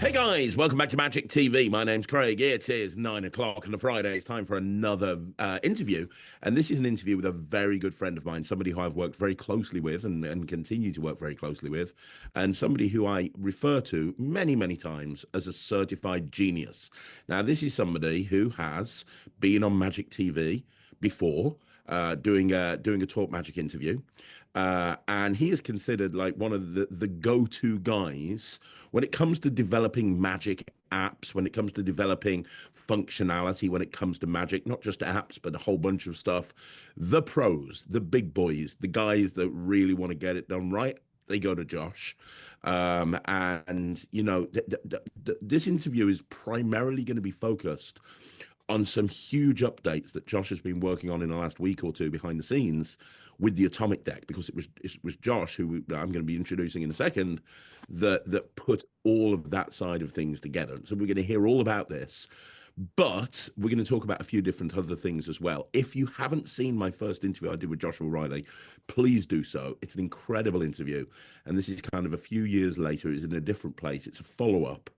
Hey guys, welcome back to Magic TV. My name's Craig. It is 9 o'clock on a Friday. It's time for another interview. And this is an interview with a very good friend of mine, somebody who I've worked very closely with and continue to work very closely with, and somebody who I refer to many, many times as a certified genius. Now, this is somebody who has been on Magic TV before, doing a Talk Magic interview. And he is considered like one of the go-to guys when it comes to developing magic apps, when it comes to developing functionality, when it comes to magic, not just apps, but a whole bunch of stuff. The pros, the big boys, the guys that really want to get it done right, they go to Josh. And, you know, this interview is primarily going to be focused on some huge updates that Josh has been working on in the last week or two behind the scenes with the Atomic deck, because it was Josh, who I'm going to be introducing in a second, that put all of that side of things together. So we're going to hear all about this, but we're going to talk about a few different other things as well. If you haven't seen my first interview I did with Joshua Riley, please do so. It's an incredible interview, and this is kind of a few years later. It's in a different place. It's a follow-up.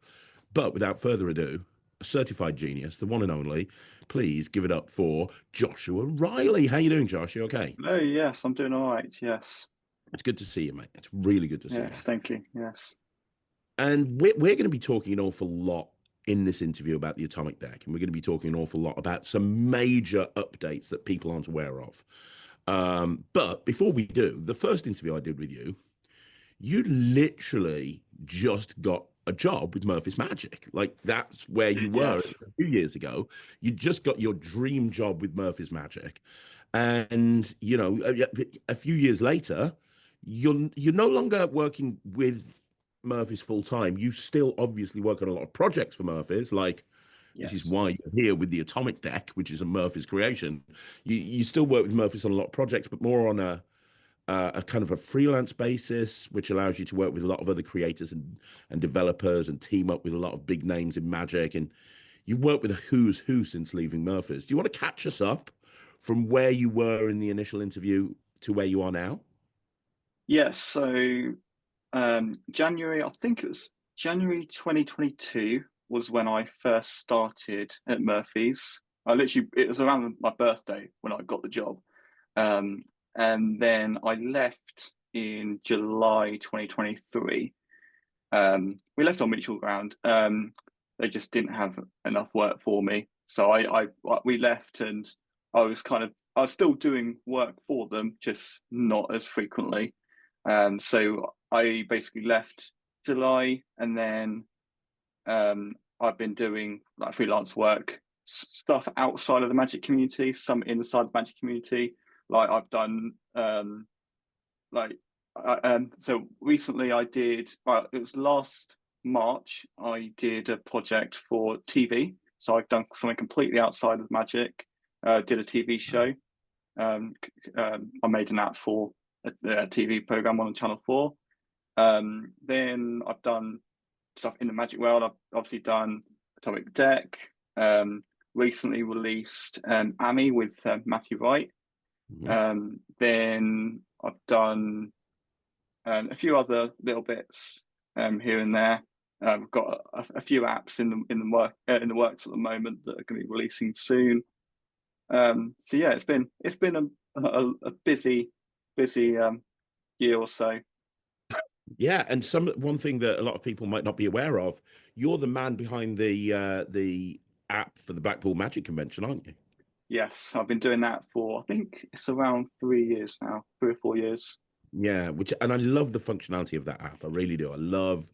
But without further ado, a certified genius, the one and only, please give it up for Joshua Riley. How you doing, Josh? You okay? Oh, yes, I'm doing all right. Yes. It's good to see you, mate. It's really good to see you. Yes, thank you. Yes. And we're going to be talking an awful lot in this interview about the Atomic Deck, and we're going to be talking an awful lot about some major updates that people aren't aware of. But before we do, the first interview I did with you, you literally just got a job with Murphy's Magic. Like that's where you were Yes. a few years ago. You just got your dream job with Murphy's Magic. And, you know, a few years later, you're no longer working with Murphy's full time. You still obviously work on a lot of projects for Murphy's, like this is Yes. why you're here with the Atomic Deck, which is a Murphy's creation. You still work with Murphy's on a lot of projects, but more on a kind of a freelance basis, which allows you to work with a lot of other creators and developers and team up with a lot of big names in Magic. And you've worked with a who's who since leaving Murphy's. Do you want to catch us up from where you were in the initial interview to where you are now? Yes. So, January, I think it was January 2022 was when I first started at Murphy's. It was around my birthday when I got the job. Um, and then I left in July 2023. We left on mutual ground. They just didn't have enough work for me, so we left, and I was still doing work for them, just not as frequently. So I basically left July, and then I've been doing like freelance work, stuff outside of the Magic community, some inside the Magic community. Like I've done like so recently I did it was last March I did a project for TV. So I've done something completely outside of Magic. Did a TV show. I made an app for a TV program on Channel 4. Then I've done stuff in the Magic world. I've obviously done Atomic Deck. Recently released Amy with Matthew Wright. Mhm. Then I've done a few other little bits here and there. We've got a few apps in the works at the moment that are going to be releasing soon. So yeah, it's been a busy year or so. Yeah, and one thing that a lot of people might not be aware of, you're the man behind the app for the Blackpool Magic Convention, aren't you? Yes, I've been doing that for I think it's around 3 years now, 3 or 4 years. Yeah, which and I love the functionality of that app. I really do. I love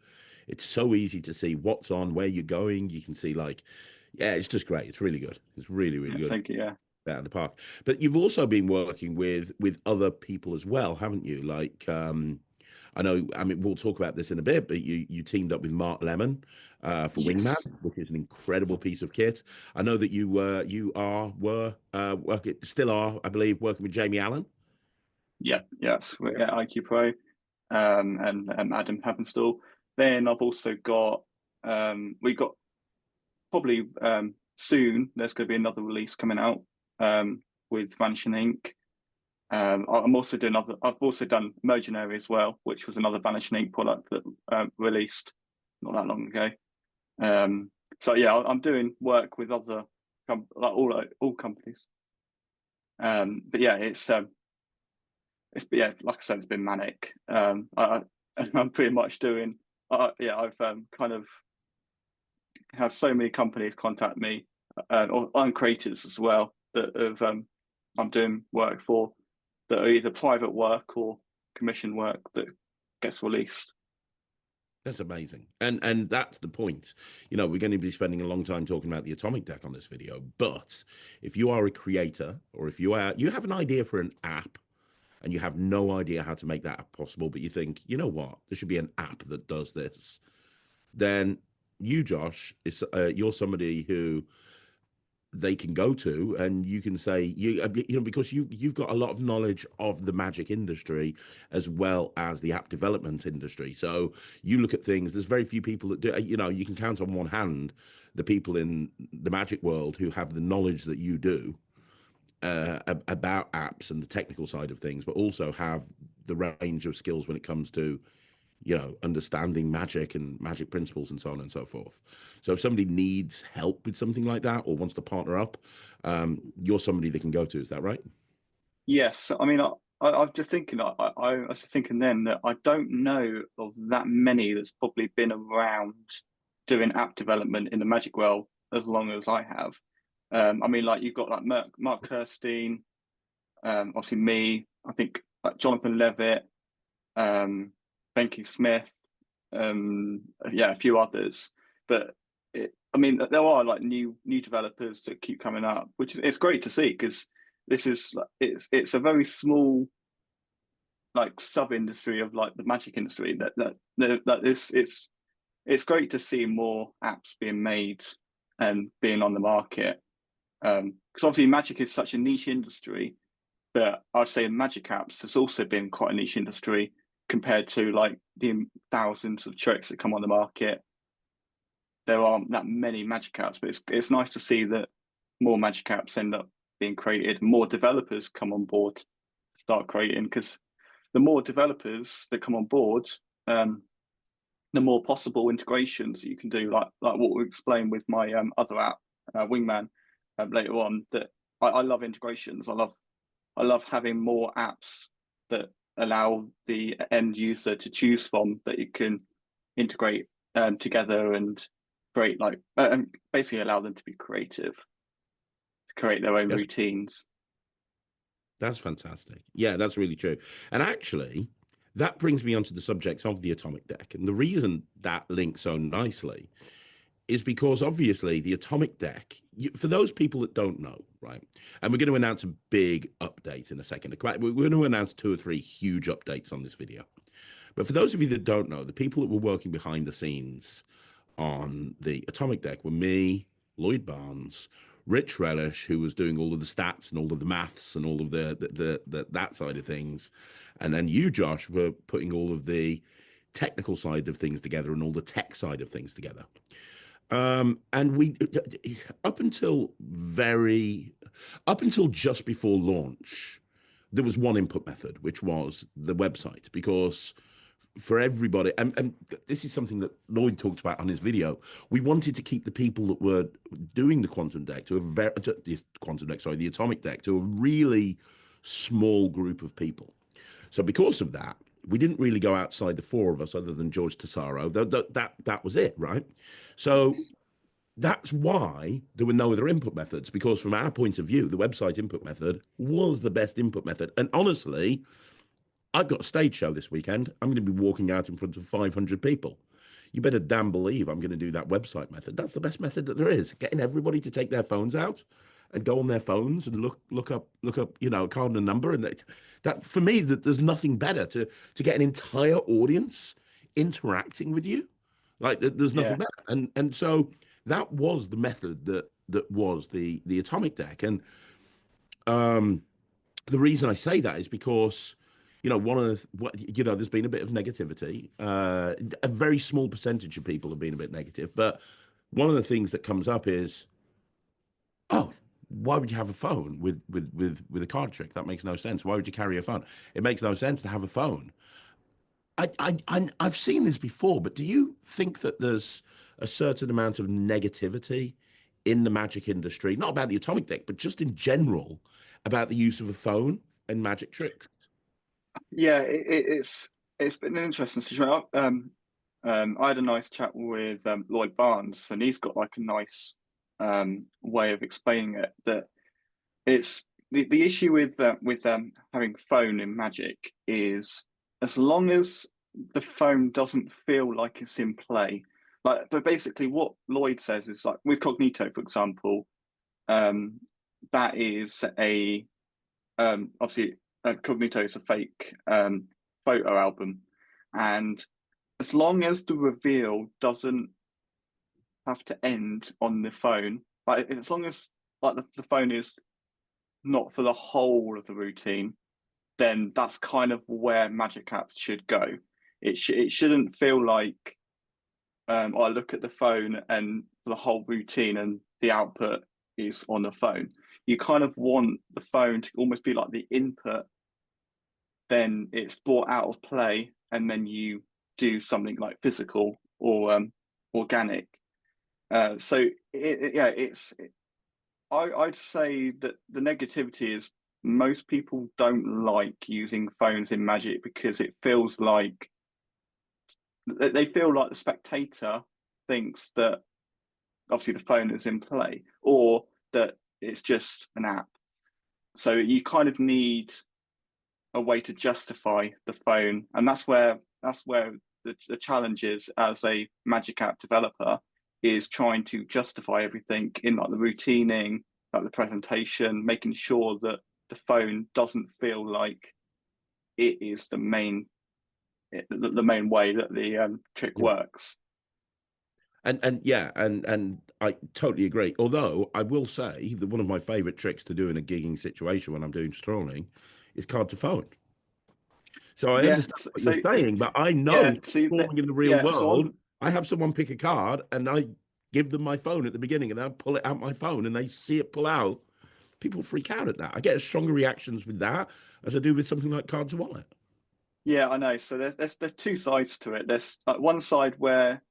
it's so easy to see what's on, where you're going. You can see like, yeah, it's just great. It's really good. It's really, really good Thank you. Yeah. out of the park. But you've also been working with other people as well, haven't you? Like I know, I mean, we'll talk about this in a bit, but you teamed up with Mark Lemon for Wingman, Yes. which is an incredible piece of kit. I know that you were working still are, I believe, working with Jamie Allen. Yeah. Yes. We're at IQ Pro. And Adam Happenstall. Then I've also got we got probably soon. There's going to be another release coming out with Vanishing Ink. I'm also doing other. I've also done Imaginary as well, which was another Vanishing Ink product that released not that long ago. So yeah, I'm doing work with other like all companies. But yeah, it's yeah, like I said, it's been manic. I'm pretty much doing. Yeah, I've kind of had so many companies contact me, or creators as well that have I'm doing work for that are either private work or commission work that gets released. That's amazing. And that's the point. You know, we're going to be spending a long time talking about the atomic deck on this video, but if you are a creator or if you have an idea for an app and you have no idea how to make that app possible, but you think, you know what, there should be an app that does this, then you, Josh, you're somebody who they can go to and you can say you know because you've got a lot of knowledge of the magic industry as well as the app development industry, so you look at things. There's very few people that do, you know, you can count on one hand the people in the magic world who have the knowledge that you do about apps and the technical side of things, but also have the range of skills when it comes to, you know, understanding magic and magic principles and so on and so forth. So if somebody needs help with something like that or wants to partner up, you're somebody they can go to. Is that right? Yes, I mean, I'm just thinking. I was thinking then that I don't know of that many that's probably been around doing app development in the Magic world as long as I have. I mean, like you've got like Mark Kirstein, obviously me. I think like Jonathan Levitt, um, Benke Smith, yeah, a few others. But I mean, there are like new developers that keep coming up, which it's great to see because this is it's a very small like sub industry of like the magic industry that this it's great to see more apps being made and being on the market. Because obviously magic is such a niche industry, but I'd say magic apps has also been quite a niche industry compared to like the thousands of tricks that come on the market. There aren't that many magic apps, but it's nice to see that more magic apps end up being created, more developers come on board to start creating. Because the more developers that come on board, the more possible integrations that you can do, like what we explained with my other app, Wingman, later on. That I love integrations. I love having more apps that allow the end user to choose from that you can integrate together and create like basically allow them to be creative, to create their own Yes. routines. That's fantastic. Yeah, that's really true. And actually, that brings me onto the subject of the atomic deck. And the reason that links so nicely is because obviously the atomic deck, for those people that don't know, right? And we're going to announce a big update in a second. We're going to announce 2 or 3 huge updates on this video. But for those of you that don't know, the people that were working behind the scenes on the atomic deck were me, Lloyd Barnes, Rich Relish, who was doing all of the stats and all of the maths and all of the that side of things, and then you, Josh, were putting all of the technical side of things together and all the tech side of things together. And we up until very up until just before launch, there was one input method, which was the website, because for everybody, and this is something that Lloyd talked about on his video, we wanted to keep the people that were doing the quantum deck to the quantum deck, sorry, the atomic deck, to a really small group of people. So because of that, we didn't really go outside the 4 of us, other than George Tesaro. That was it, right? So Yes. that's why there were no other input methods, because from our point of view, the website input method was the best input method. And honestly, I've got a stage show this weekend. I'm going to be walking out in front of 500 people. You better damn believe I'm going to do that website method. That's the best method that there is. Getting everybody to take their phones out and go on their phones and look up, you know, a card and a number. And that for me, that there's nothing better to get an entire audience interacting with you. Like there's nothing Yeah. better. And so that was the method that was the atomic deck. And um the reason I say that is because, you know, one of the, what, you know, there's been a bit of negativity. A very small percentage of people have been a bit negative, but one of the things that comes up is, oh, why would you have a phone with a card trick? That makes no sense. Why would you carry a phone? It makes no sense to have a phone. I've seen this before, but do you think that there's a certain amount of negativity in the magic industry, not about the atomic deck, but just in general about the use of a phone and magic tricks. Yeah, it's been an interesting situation. I had a nice chat with Lloyd Barnes, and he's got like a nice way of explaining it. That it's the issue with having phone in Magic is as long as the phone doesn't feel like it's in play. Like, but basically, what Lloyd says is like with Cognito, for example, um, that is a obviously Cognito is a fake photo album, and as long as the reveal doesn't have to end on the phone, like as long as like the phone is not for the whole of the routine, then that's kind of where Magic apps should go. It shouldn't feel like I look at the phone and for the whole routine and the output is on the phone. You kind of want the phone to almost be like the input, then it's brought out of play, and then you do something like physical or organic. Yeah, I'd say that the negativity is most people don't like using phones in Magic because it feels like they feel like the spectator thinks that obviously the phone is in play or that it's just an app. So you kind of need a way to justify the phone, and that's where the challenge is as a Magic app developer is trying to justify everything in like the routining, like the presentation, making sure that the phone doesn't feel like it is the main way that the trick Yeah. works. And yeah, and I totally agree. Although I will say that one of my favorite tricks to do in a gigging situation when I'm doing strolling is card to phone. So I Yeah. understand what So you're saying, but I know yeah. See that. performing in the real Yeah. So world, on. I have someone pick a card and I give them my phone at the beginning and I pull it out my phone and they see it pull out. People freak out at that. I get stronger reactions with that as I do with something like cards to wallet. Yeah, I know. So there's two sides to it. There's like one side where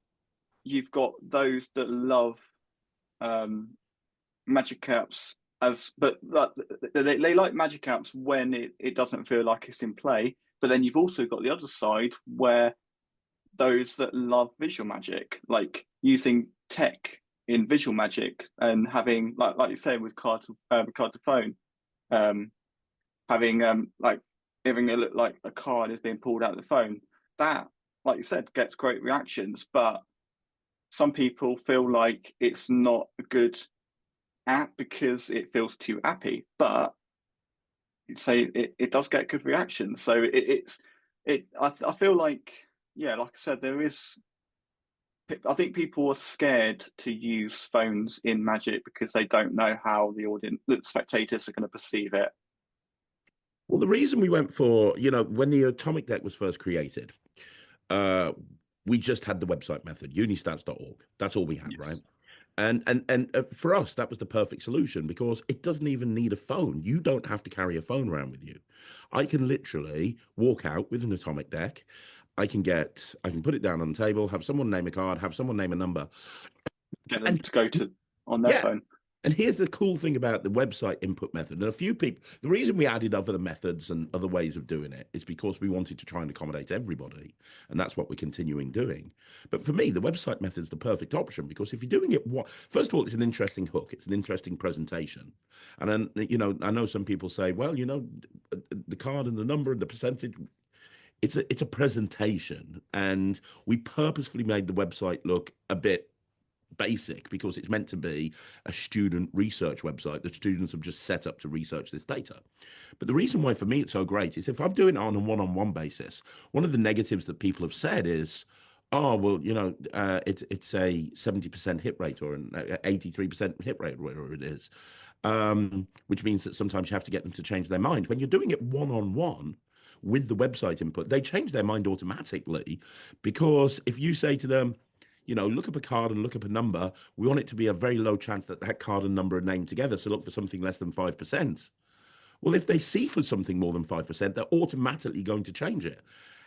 you've got those that love um, magic caps as, but like, they like magic caps when it doesn't feel like it's in play. But then you've also got the other side where those that love visual magic, like using tech in visual magic and having like you say with card to phone, um, having like having it look like a card is being pulled out of the phone. That, like you said, gets great reactions, but some people feel like it's not a good app because it feels too appy. But say it does get good reactions. So I feel like, yeah, like I said, there is. I think people are scared to use phones in Magic because they don't know how the spectators are going to perceive it. Well, the reason we went for, when the atomic deck was first created, uh, we just had the website method, unistats.org. That's all we had, right? Yes. And for us, that was the perfect solution because it doesn't even need a phone. You don't have to carry a phone around with you. I can literally walk out with an atomic deck. I can put it down on the table, have someone name a card, have someone name a number, Get them and to go to on their yeah. phone. And here's the cool thing about the website input method. And a few people, the reason we added other methods and other ways of doing it is because we wanted to try and accommodate everybody. And that's what we're continuing doing. But for me, the website method is the perfect option because if you're doing it, first of all, it's an interesting hook, it's an interesting presentation. And then, I know some people say, well, the card and the number and the percentage. It's a presentation, and we purposefully made the website look a bit basic because it's meant to be a student research website that students have just set up to research this data. But the reason why for me it's so great is if I'm doing it on a one-on-one basis, one of the negatives that people have said is, oh, well, it's a 70% hit rate or an 83% hit rate, or whatever it is, which means that sometimes you have to get them to change their mind. When you're doing it one-on-one, with the website input, they change their mind automatically because if you say to them, look up a card and look up a number. We want it to be a very low chance that that card and number are named together. So look for something less than 5%. Well, if they see for something more than 5%, they're automatically going to change it.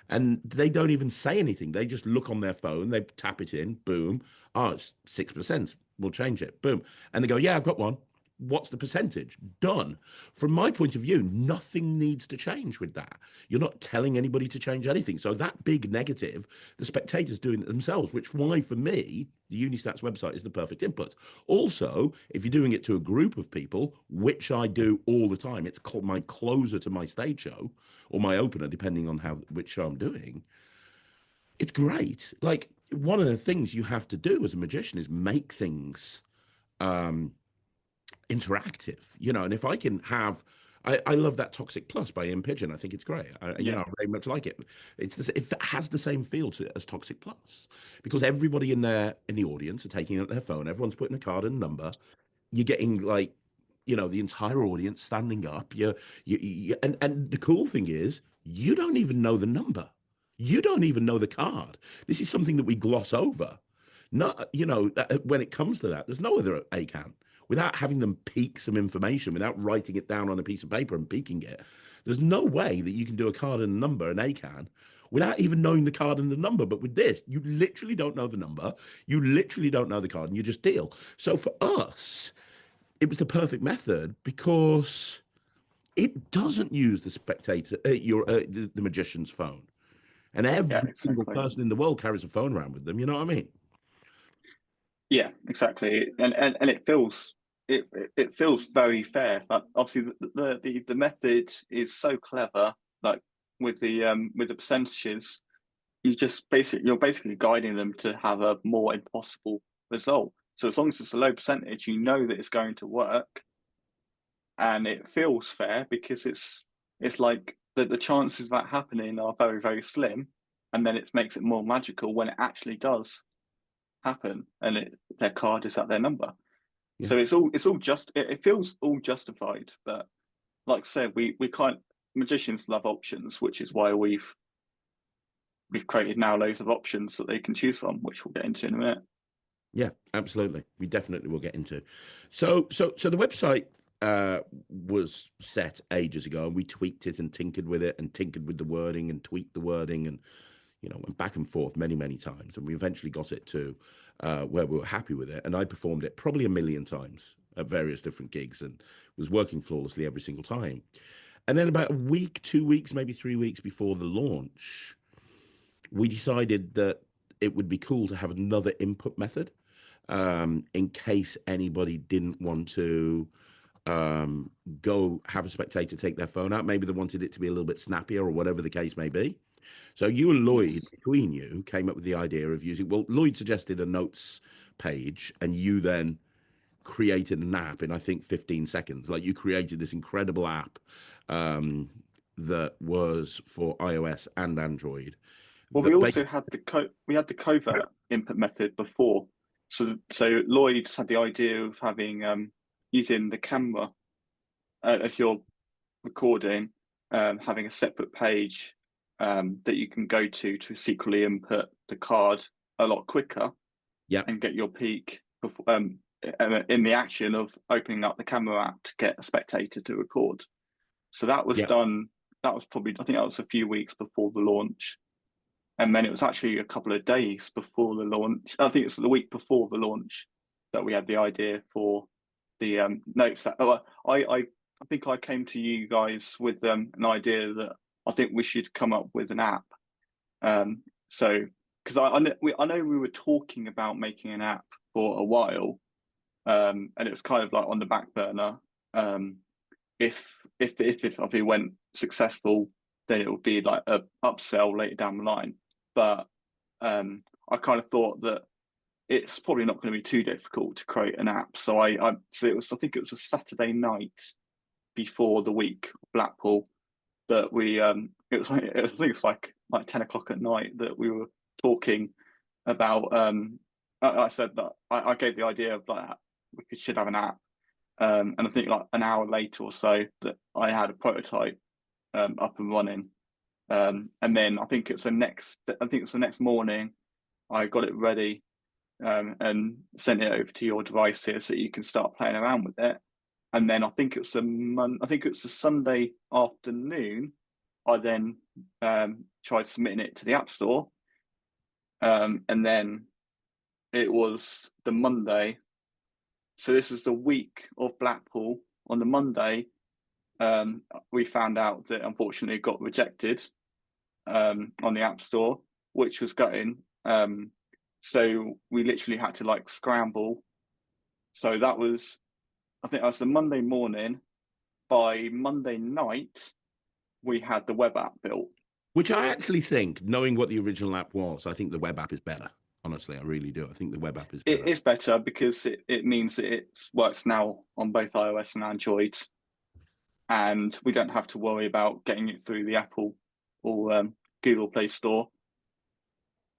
and they don't even say anything. They just look on their phone, they tap it in, boom. Oh, it's 6%. We'll change it, boom. And they go, yeah, I've got one. What's the percentage? Done. From my point of view, nothing needs to change with that. You're not telling anybody to change anything. So that big negative, the spectators doing it themselves, which why for me, the Unistats website is the perfect input. Also, if you're doing it to a group of people, which I do all the time, it's called my closer to my stage show or my opener, depending on which show I'm doing. It's great. Like one of the things you have to do as a magician is make things um interactive, and if I can have, I love that Toxic Plus by Ian Pigeon. I think it's great. Yeah. I very much like it. It has the same feel to it as Toxic Plus because everybody in the audience are taking out their phone. Everyone's putting a card and a number. You're getting like, the entire audience standing up. And the cool thing is, you don't even know the number. You don't even know the card. This is something that we gloss over. Not, when it comes to that, there's no other ACAN. Without having them peek some information, without writing it down on a piece of paper and peeking it, there's no way that you can do a card and a number, an ACAN, without even knowing the card and the number. But with this, you literally don't know the number, you literally don't know the card, and you just deal. So for us, it was the perfect method because it doesn't use the spectator, the magician's phone, and Yeah, every single exactly. person in the world carries a phone around with them. You know what I mean? Yeah, exactly. And it feels very fair. Like obviously the method is so clever, like with the percentages, you're basically guiding them to have a more impossible result. So as long as it's a low percentage, you know that it's going to work, and it feels fair because it's like the chances of that happening are very, very slim, and then it makes it more magical when it actually does happen and their card is at their number. Yeah. So it's all just it feels all justified. But like I said, we kind magicians love options, which is why we've created now loads of options that they can choose from, which we'll get into in a minute. Yeah, absolutely. We definitely will get into. So the website was set ages ago, and we tweaked it and tinkered with it and tinkered with the wording and tweaked the wording and went back and forth many, many times, and we eventually got it to where we were happy with it. And I performed it probably a million times at various different gigs and was working flawlessly every single time. And then about a week, 2 weeks, maybe 3 weeks before the launch, we decided that it would be cool to have another input method in case anybody didn't want to go have a spectator take their phone out. Maybe they wanted it to be a little bit snappier or whatever the case may be. So you and Lloyd, Yes. between you, came up with the idea of well, Lloyd suggested a notes page, and you then created an app in, I think, 15 seconds. Like you created this incredible app um, that was for iOS and Android. Well, we That also had the covert input method before. So Lloyd had the idea of having using the camera as you're recording, having a separate page that you can go to secretly input the card a lot quicker yeah, and get your peak before, in the action of opening up the camera app to get a spectator to record. So that was yeah, done. That was probably, I think that was a few weeks before the launch. And then it was actually a couple of days before the launch. I think it's the week before the launch that we had the idea for the notes. I think I came to you guys with an idea that I think we should come up with an app. So because I know we were talking about making an app for a while, and it was kind of like on the back burner. If this obviously went successful, then it would be like a upsell later down the line. But I kind of thought that it's probably not going to be too difficult to create an app. So I think it was a Saturday night before the week of Blackpool that we I think it's like 10 o'clock at night that we were talking about. I said that I gave the idea of like should have an app, and I think like an hour later or so that I had a prototype up and running. And then I think it's the next morning I got it ready, and sent it over to your devices so you can start playing around with it. And then I think I think it was a Sunday afternoon. I then tried submitting it to the App Store, and then it was the Monday. So this is the week of Blackpool. On the Monday, we found out that unfortunately it got rejected on the App Store, which was gutting. So we literally had to like scramble. So that was, I think that was the Monday morning. By Monday night, we had the web app built. Which I actually think, knowing what the original app was, I think the web app is better. Honestly, I really do. I think the web app is better. It is better because it means that it works now on both iOS and Android, and we don't have to worry about getting it through the Apple or Google Play Store.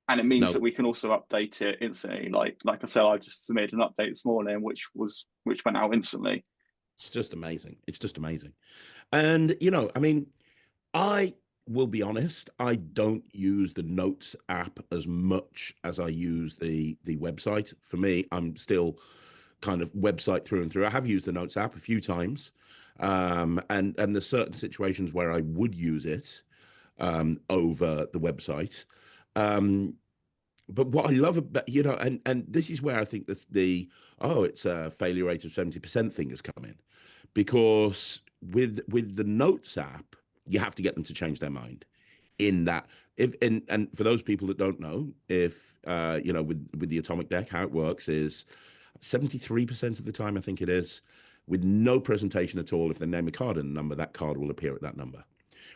And it means No, that we can also update it instantly. Like I said, I just submitted an update this morning, which went out instantly. it's just amazing. It's just amazing. And, you know, I mean, I will be honest, I don't use the Notes app as much as I use the website. For me, I'm still kind of website through and through. I have used the Notes app a few times, and there's certain situations where I would use it over the website. Um, but what I love about, you know, and this is where I think that it's a failure rate of 70% thing has come in, because with the Notes app, you have to get them to change their mind. In that, if and for those people that don't know, if you know, with the Atomic Deck, how it works is 73% of the time, I think it is, with no presentation at all. If they name a card and a number, that card will appear at that number.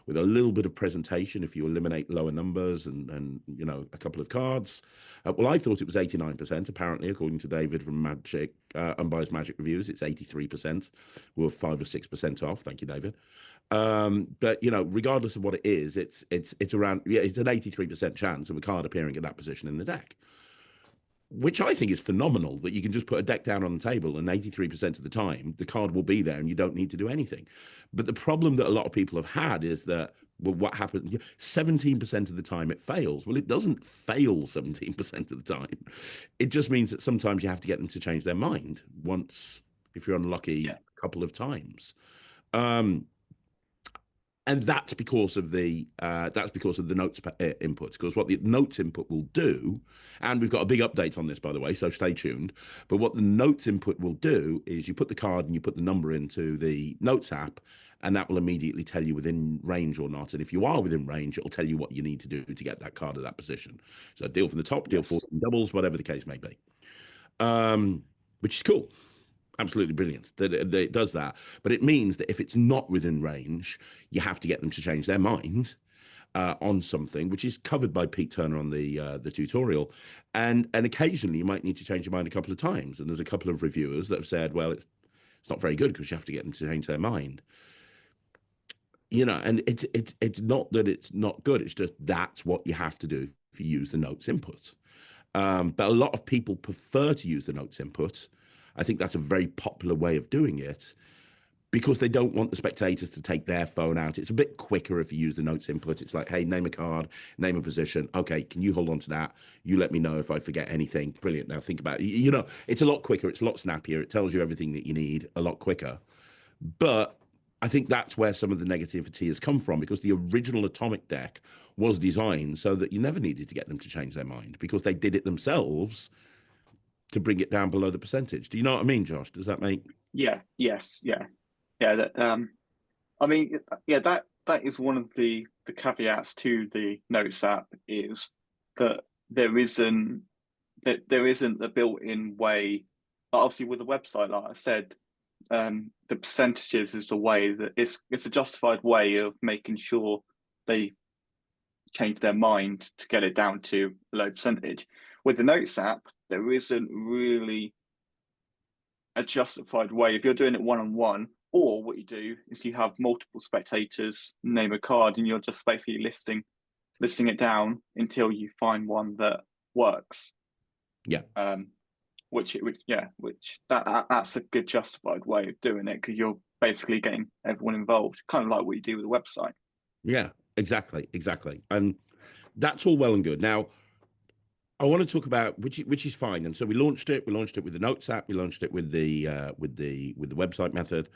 With a little bit of presentation, if you eliminate lower numbers and you know, a couple of cards. Well, I thought it was 89%. Apparently, according to David from Magic Unbiased Magic Reviews, it's 83%. We're 5 or 6% off. Thank you, David. But you know, regardless of what it is, it's around, yeah, it's an 83% chance of a card appearing at that position in the deck, which I think is phenomenal, that you can just put a deck down on the table and 83% of the time the card will be there and you don't need to do anything. But the problem that a lot of people have had is that, well, what happened? 17% of the time it fails. Well, it doesn't fail 17% of the time. It just means that sometimes you have to get them to change their mind once, if you're unlucky, a couple of times. And that's because of the notes inputs. Because what the notes input will do, and we've got a big update on this, by the way, so stay tuned. But what the notes input will do is you put the card and you put the number into the notes app, and that will immediately tell you within range or not. And if you are within range, it'll tell you what you need to do to get that card at that position. So deal from the top, deal for doubles, whatever the case may be, which is cool. Absolutely brilliant that it does that. But it means that if it's not within range, you have to get them to change their mind on something, which is covered by Pete Turner on the tutorial. And occasionally you might need to change your mind a couple of times. And there's a couple of reviewers that have said, well, it's not very good because you have to get them to change their mind. You know, and it's not that it's not good. It's just that's what you have to do if you use the notes input. But a lot of people prefer to use the notes input. I think that's a very popular way of doing it because they don't want the spectators to take their phone out. It's a bit quicker if you use the notes input. It's like, hey, name a card, name a position. Okay, can you hold on to that? You let me know if I forget anything. Brilliant. Now think about it. You know, it's a lot quicker. It's a lot snappier. It tells you everything that you need a lot quicker. But I think that's where some of the negativity has come from, because the original Atomic Deck was designed so that you never needed to get them to change their mind because they did it themselves to bring it down below the percentage. Do you know what I mean, Josh? Does that make? Yeah. Yes. Yeah. Yeah. I mean, yeah. That is one of the caveats to the Notes app, is that there isn't a built-in way. Obviously, with the website, like I said, the percentages is a way that it's a justified way of making sure they change their mind to get it down to a low percentage. With the Notes app, there isn't really a justified way. If you're doing it one-on-one, or what you do is you have multiple spectators name a card, and you're just basically listing it down until you find one that works. Yeah. Which that's a good justified way of doing it, because you're basically getting everyone involved, kind of like what you do with a website. Yeah, exactly. And that's all well and good. Now, I want to talk about which is fine. And so we launched it. We launched it with the Notes app. We launched it with the website method.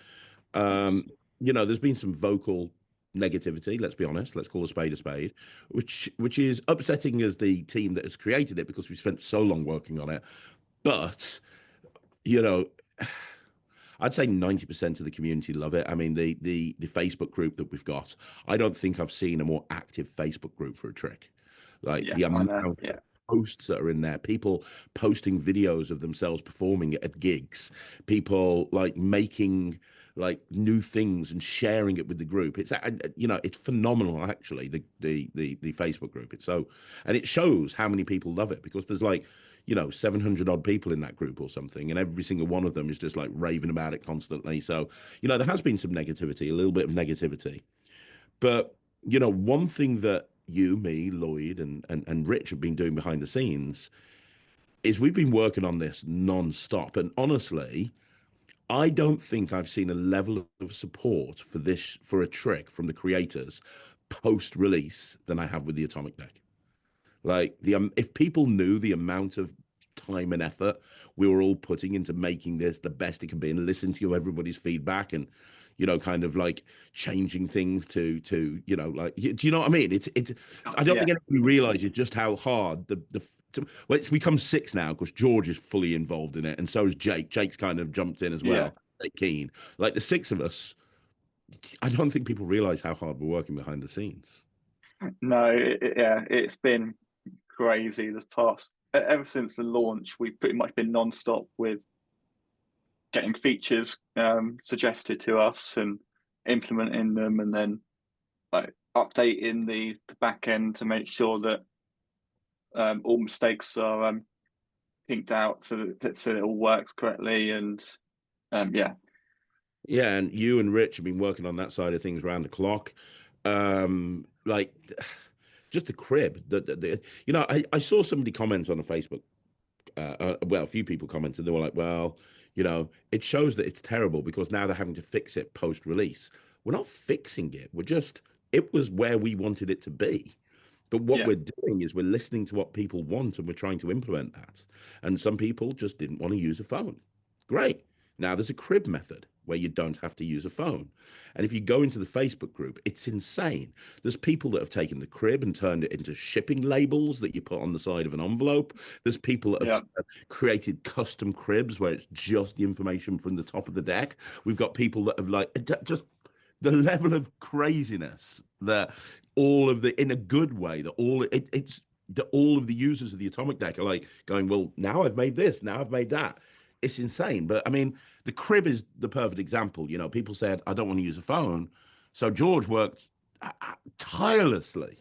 You know, there's been some vocal negativity. Let's be honest. Let's call a spade, which is upsetting as the team that has created it because we spent so long working on it. But you know, I'd say 90% of the community love it. I mean, the Facebook group that we've got, I don't think I've seen a more active Facebook group for a trick. Like Yeah, the I amount know. of Yeah, posts that are in there, people posting videos of themselves performing at gigs, people like making like new things and sharing it with the group. It's it's phenomenal actually. The Facebook group. It's so, and it shows how many people love it because there's like 700 odd people in that group or something, and every single one of them is just like raving about it constantly. So there has been some negativity, a little bit of negativity, but one thing that you, me, Lloyd, and Rich have been doing behind the scenes is we've been working on this non-stop. And honestly, I don't think I've seen a level of support for this for a trick from the creators post-release than I have with the Atomic Deck. Like if people knew the amount of time and effort we were all putting into making this the best it can be and listen to everybody's feedback and kind of like changing things like do you know what I mean? It's I don't yeah. think anybody It's realizes just how hard well, it's become six now because George is fully involved in it and so is Jake. Jake's kind of jumped in as yeah. well. Jake Keen, like the six of us. I don't think people realize how hard we're working behind the scenes. No, yeah, it's been crazy this past ever since the launch. We've pretty much been non-stop with getting features suggested to us and implementing them, and then like updating the back end to make sure that all mistakes are pinked out so that it all works correctly. And yeah, Yeah, and you and Rich have been working on that side of things around the clock. Like just the crib. I saw somebody comment on a Facebook. Well, a few people commented. They were like, "Well, it shows that it's terrible because now they're having to fix it post-release." We're not fixing it. It was where we wanted it to be. But what yeah, we're doing is we're listening to what people want and we're trying to implement that. And some people just didn't want to use a phone. Great. Now there's a crib method where you don't have to use a phone. And if you go into the Facebook group, it's insane. There's people that have taken the crib and turned it into shipping labels that you put on the side of an envelope. There's people that have yeah, created custom cribs where it's just the information from the top of the deck. We've got people that have like just the level of craziness that all of the in a good way that it's that all of the users of the Atomic Deck are like going, well, now I've made this, now I've made that. It's insane. But I mean, the crib is the perfect example. People said I don't want to use a phone, so George worked tirelessly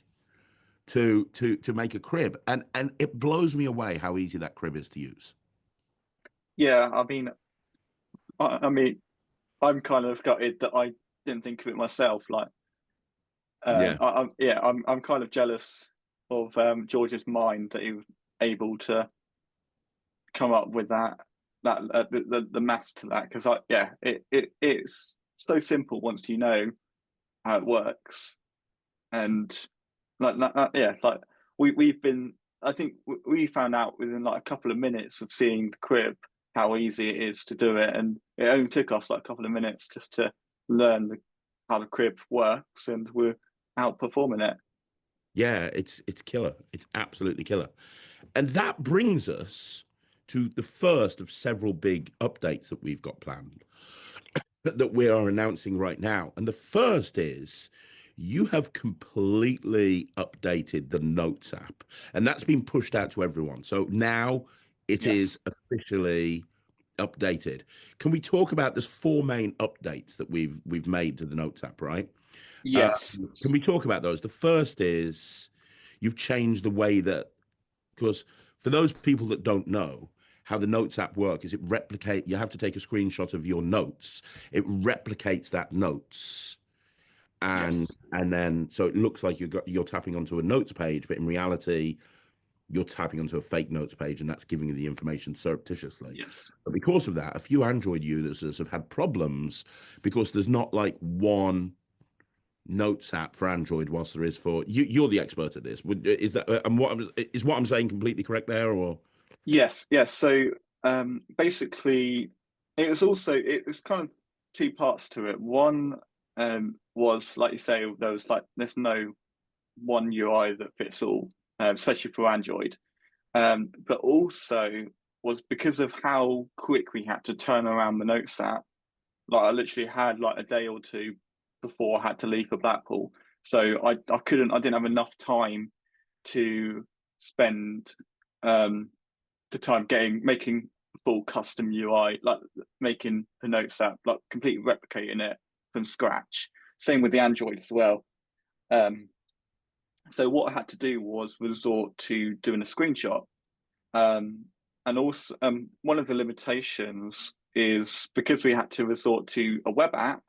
to make a crib, and it blows me away how easy that crib is to use. yeah. I mean, I'm kind of gutted that I didn't think of it myself. Like, Yeah. I'm kind of jealous of George's mind that he was able to come up with the maths to that, because it's so simple once you know how it works. And like we've been, I think we found out within like a couple of minutes of seeing the crib how easy it is to do it, and it only took us like a couple of minutes just to learn how the crib works, and we're outperforming it. Yeah, it's killer. It's absolutely killer. And that brings us to the first of several big updates that we've got planned that we are announcing right now. And the first is you have completely updated the Notes app, and that's been pushed out to everyone. So now it is Yes, officially updated. Can we talk about there's four main updates that we've made to the Notes app, right? yes, Can we talk about those? The first is you've changed the way that, because for those people that don't know how the Notes app work, is you have to take a screenshot of your notes. It replicates that notes, and yes, and then so it looks like you're tapping onto a notes page, but in reality you're tapping onto a fake notes page, and that's giving you the information surreptitiously. yes. But because of that, a few Android users have had problems because there's not like one Notes app for Android, whilst there is for you. You're the expert at this. Is that and what I'm saying completely correct there, or Yes, yes. So basically, it was kind of two parts to it. One was, like you say, there's no one UI that fits all, especially for Android. But also was because of how quick we had to turn around the Notes app. Like I literally had like a day or two before I had to leave for Blackpool, so I didn't have enough time to spend the time making a full custom UI, like making the Notes app, like completely replicating it from scratch. Same with the Android as well. Um, so what I had to do was resort to doing a screenshot. Um, and also, one of the limitations is because we had to resort to a web app,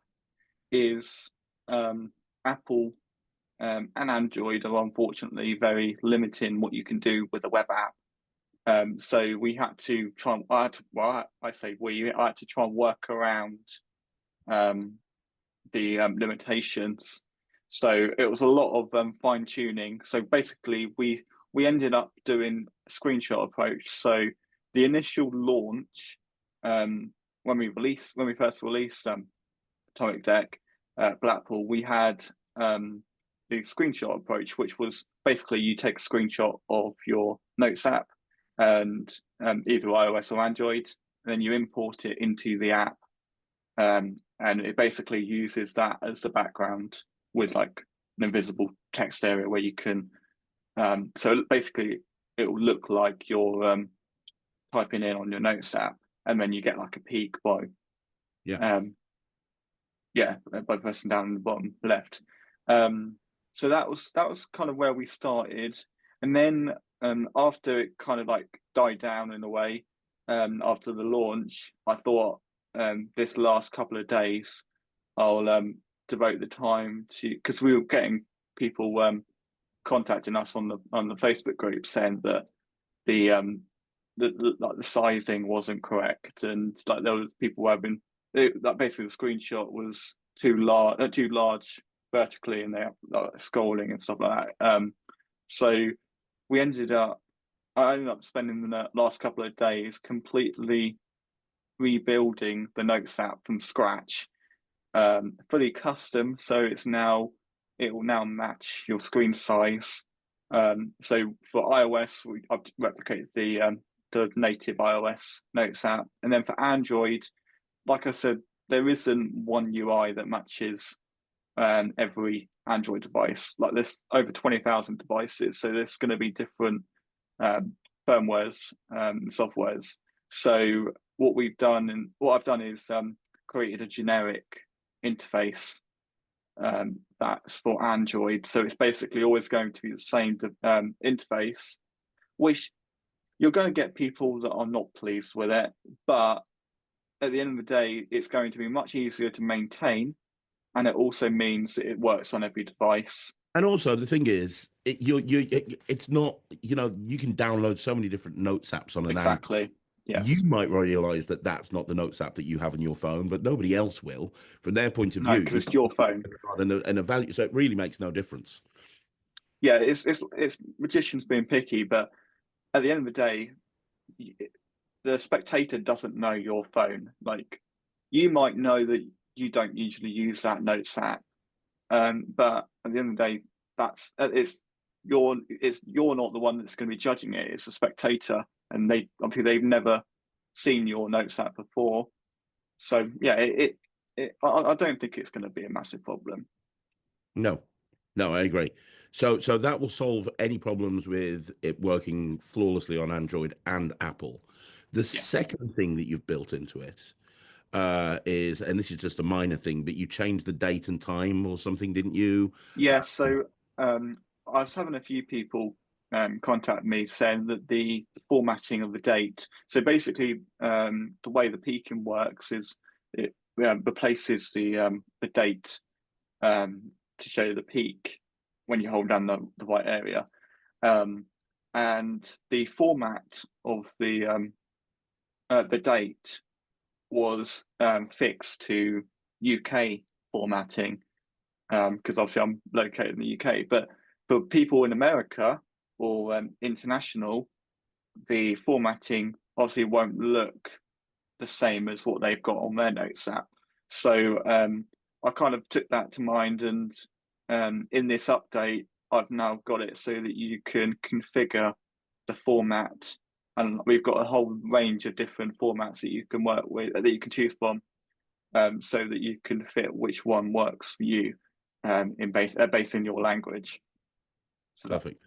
is Apple and Android are unfortunately very limiting what you can do with a web app. So we had to try. I say we. I had to try and work around um, the limitations. So it was a lot of fine tuning. So basically, we ended up doing a screenshot approach. So the initial launch, when we first released Atomic Deck Blackpool, we had the screenshot approach, which was basically you take a screenshot of your Notes app and either iOS or Android, and then you import it into the app, and it basically uses that as the background with like an invisible text area where you can. So basically, it will look like you're typing in on your Notes app, and then you get like a peek by Yeah. by pressing down in the bottom left. So that was kind of where we started, and then after it kind of like died down in a way, after the launch, I thought this last couple of days I'll devote the time to, because we were getting people contacting us on the Facebook group saying that the sizing wasn't correct, and like there was people who have been like basically the screenshot was too large vertically, and they like scrolling and stuff like that. So we I ended up spending the last couple of days completely rebuilding the Notes app from scratch, fully custom. So it will now match your screen size. So for iOS, I've replicated the native iOS Notes app, and then for Android, like I said, there isn't one UI that matches every Android device. Like there's over 20,000 devices, so there's going to be different um, firmwares and softwares. So what I've done is created a generic interface that's for Android. So it's basically always going to be the same interface, which you're going to get people that are not pleased with it, but at the end of the day, it's going to be much easier to maintain, and it also means that it works on every device. And also the thing is, it's not, you can download so many different notes apps on an Android. Exactly. You Yes. might realize that that's not the notes app that you have on your phone, but nobody else will. From their point of No, view, because you've it's got your phone. and a value, so it really makes no difference. Yeah, it's magicians being picky, but at the end of the day, the spectator doesn't know your phone. Like you might know that you don't usually use that Notes app, but at the end of the day, that's it's you're not the one that's going to be judging it. It's a spectator, and they obviously they've never seen your Notes app before. So yeah, I don't think it's going to be a massive problem. No, no, I agree. So that will solve any problems with it working flawlessly on Android and Apple. The Yeah. second thing that you've built into it is, and this is just a minor thing, but you changed the date and time or something, didn't you? Yeah, so I was having a few people contact me saying that the formatting of the date. So basically, the way the peaking works is it replaces the date to show the peak when you hold down the right area, um, and the format of the date was fixed to UK formatting, because obviously I'm located in the UK. But for people in America or international, the formatting obviously won't look the same as what they've got on their Notes app. So I kind of took that to mind, and in this update, I've now got it so that you can configure the format, and we've got a whole range of different formats that you can work with, that you can choose from, so that you can fit which one works for you, based in your language. So that, Perfect.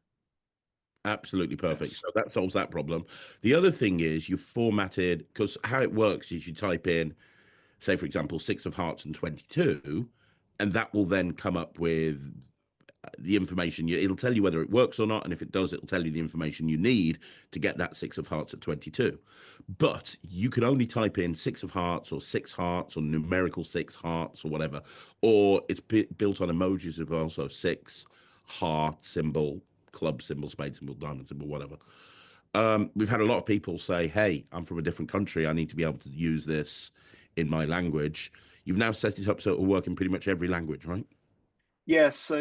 Absolutely perfect. yes. So that solves that problem. The other thing is you formatted, because how it works is you type in, say, for example, six of hearts and 22, and that will then come up with the information. It'll tell you whether it works or not. And if it does, it'll tell you the information you need to get that six of hearts at 22. But you can only type in six of hearts or six hearts or numerical six hearts or whatever. Or it's built on emojis as well. So six, heart symbol, club symbol, spade symbol, diamond symbol, whatever. We've had a lot of people say, hey, I'm from a different country. I need to be able to use this in my language. You've now set it up so it will work in pretty much every language, right? Yeah, so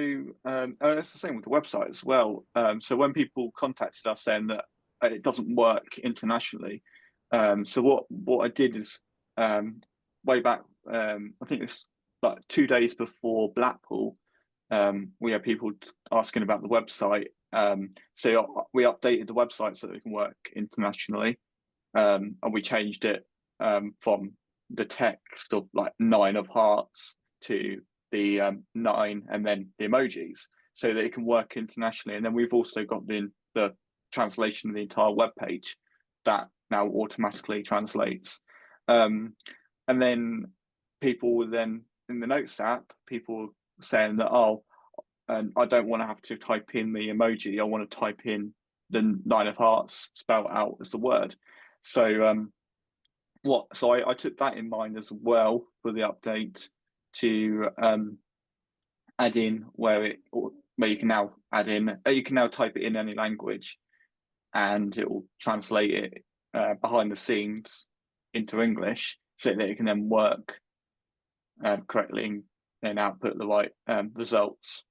and it's the same with the website as well. So when people contacted us saying that it doesn't work internationally, so what I did is, way back, I think it's like 2 days before Blackpool, we had people asking about the website. So we updated the website so that it can work internationally, and we changed it, from the text of like nine of hearts to the nine and then the emojis, so that it can work internationally. And then we've also got the translation of the entire web page that now automatically translates. Um, and then people then in the Notes app, people saying that, oh, and I don't want to have to type in the emoji. I want to type in the nine of hearts spelled out as the word. So I took that in mind as well for the update, to add in where you can now add in, you can now type it in any language, and it will translate it behind the scenes into English, so that it can then work correctly and output the right results.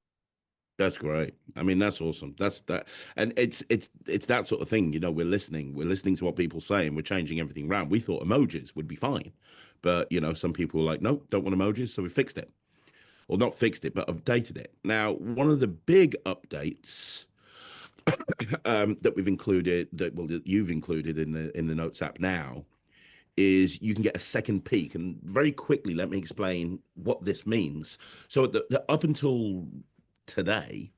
That's great. I mean, that's awesome. That's that, and it's that sort of thing. We're listening to what people say, and we're changing everything around. We thought emojis would be fine, but some people were like, no, don't want emojis, so we fixed it, or not fixed it, but updated it. Now, one of the big updates that we've included, that you've included in the Notes app now, is you can get a second peek. And very quickly, let me explain what this means. So up until today,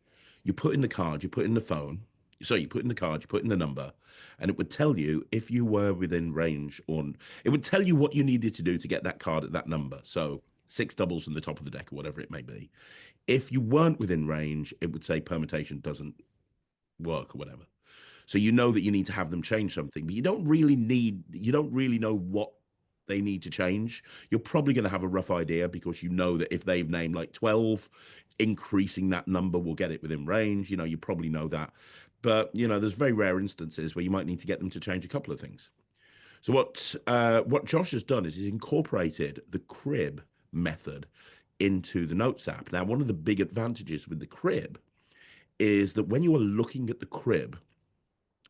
you put in the card, you put in the phone. So you put in the card, you put in the number, and it would tell you if you were within range, or it would tell you what you needed to do to get that card at that number. So six doubles from the top of the deck or whatever it may be. If you weren't within range, it would say permutation doesn't work or whatever. So you know that you need to have them change something, but you don't really know what they need to change. You're probably going to have a rough idea, because you know that if they've named like 12, increasing that number will get it within range. You probably know that. But there's very rare instances where you might need to get them to change a couple of things. So what Josh has done is he's incorporated the crib method into the Notes app. Now, one of the big advantages with the crib is that when you are looking at the crib,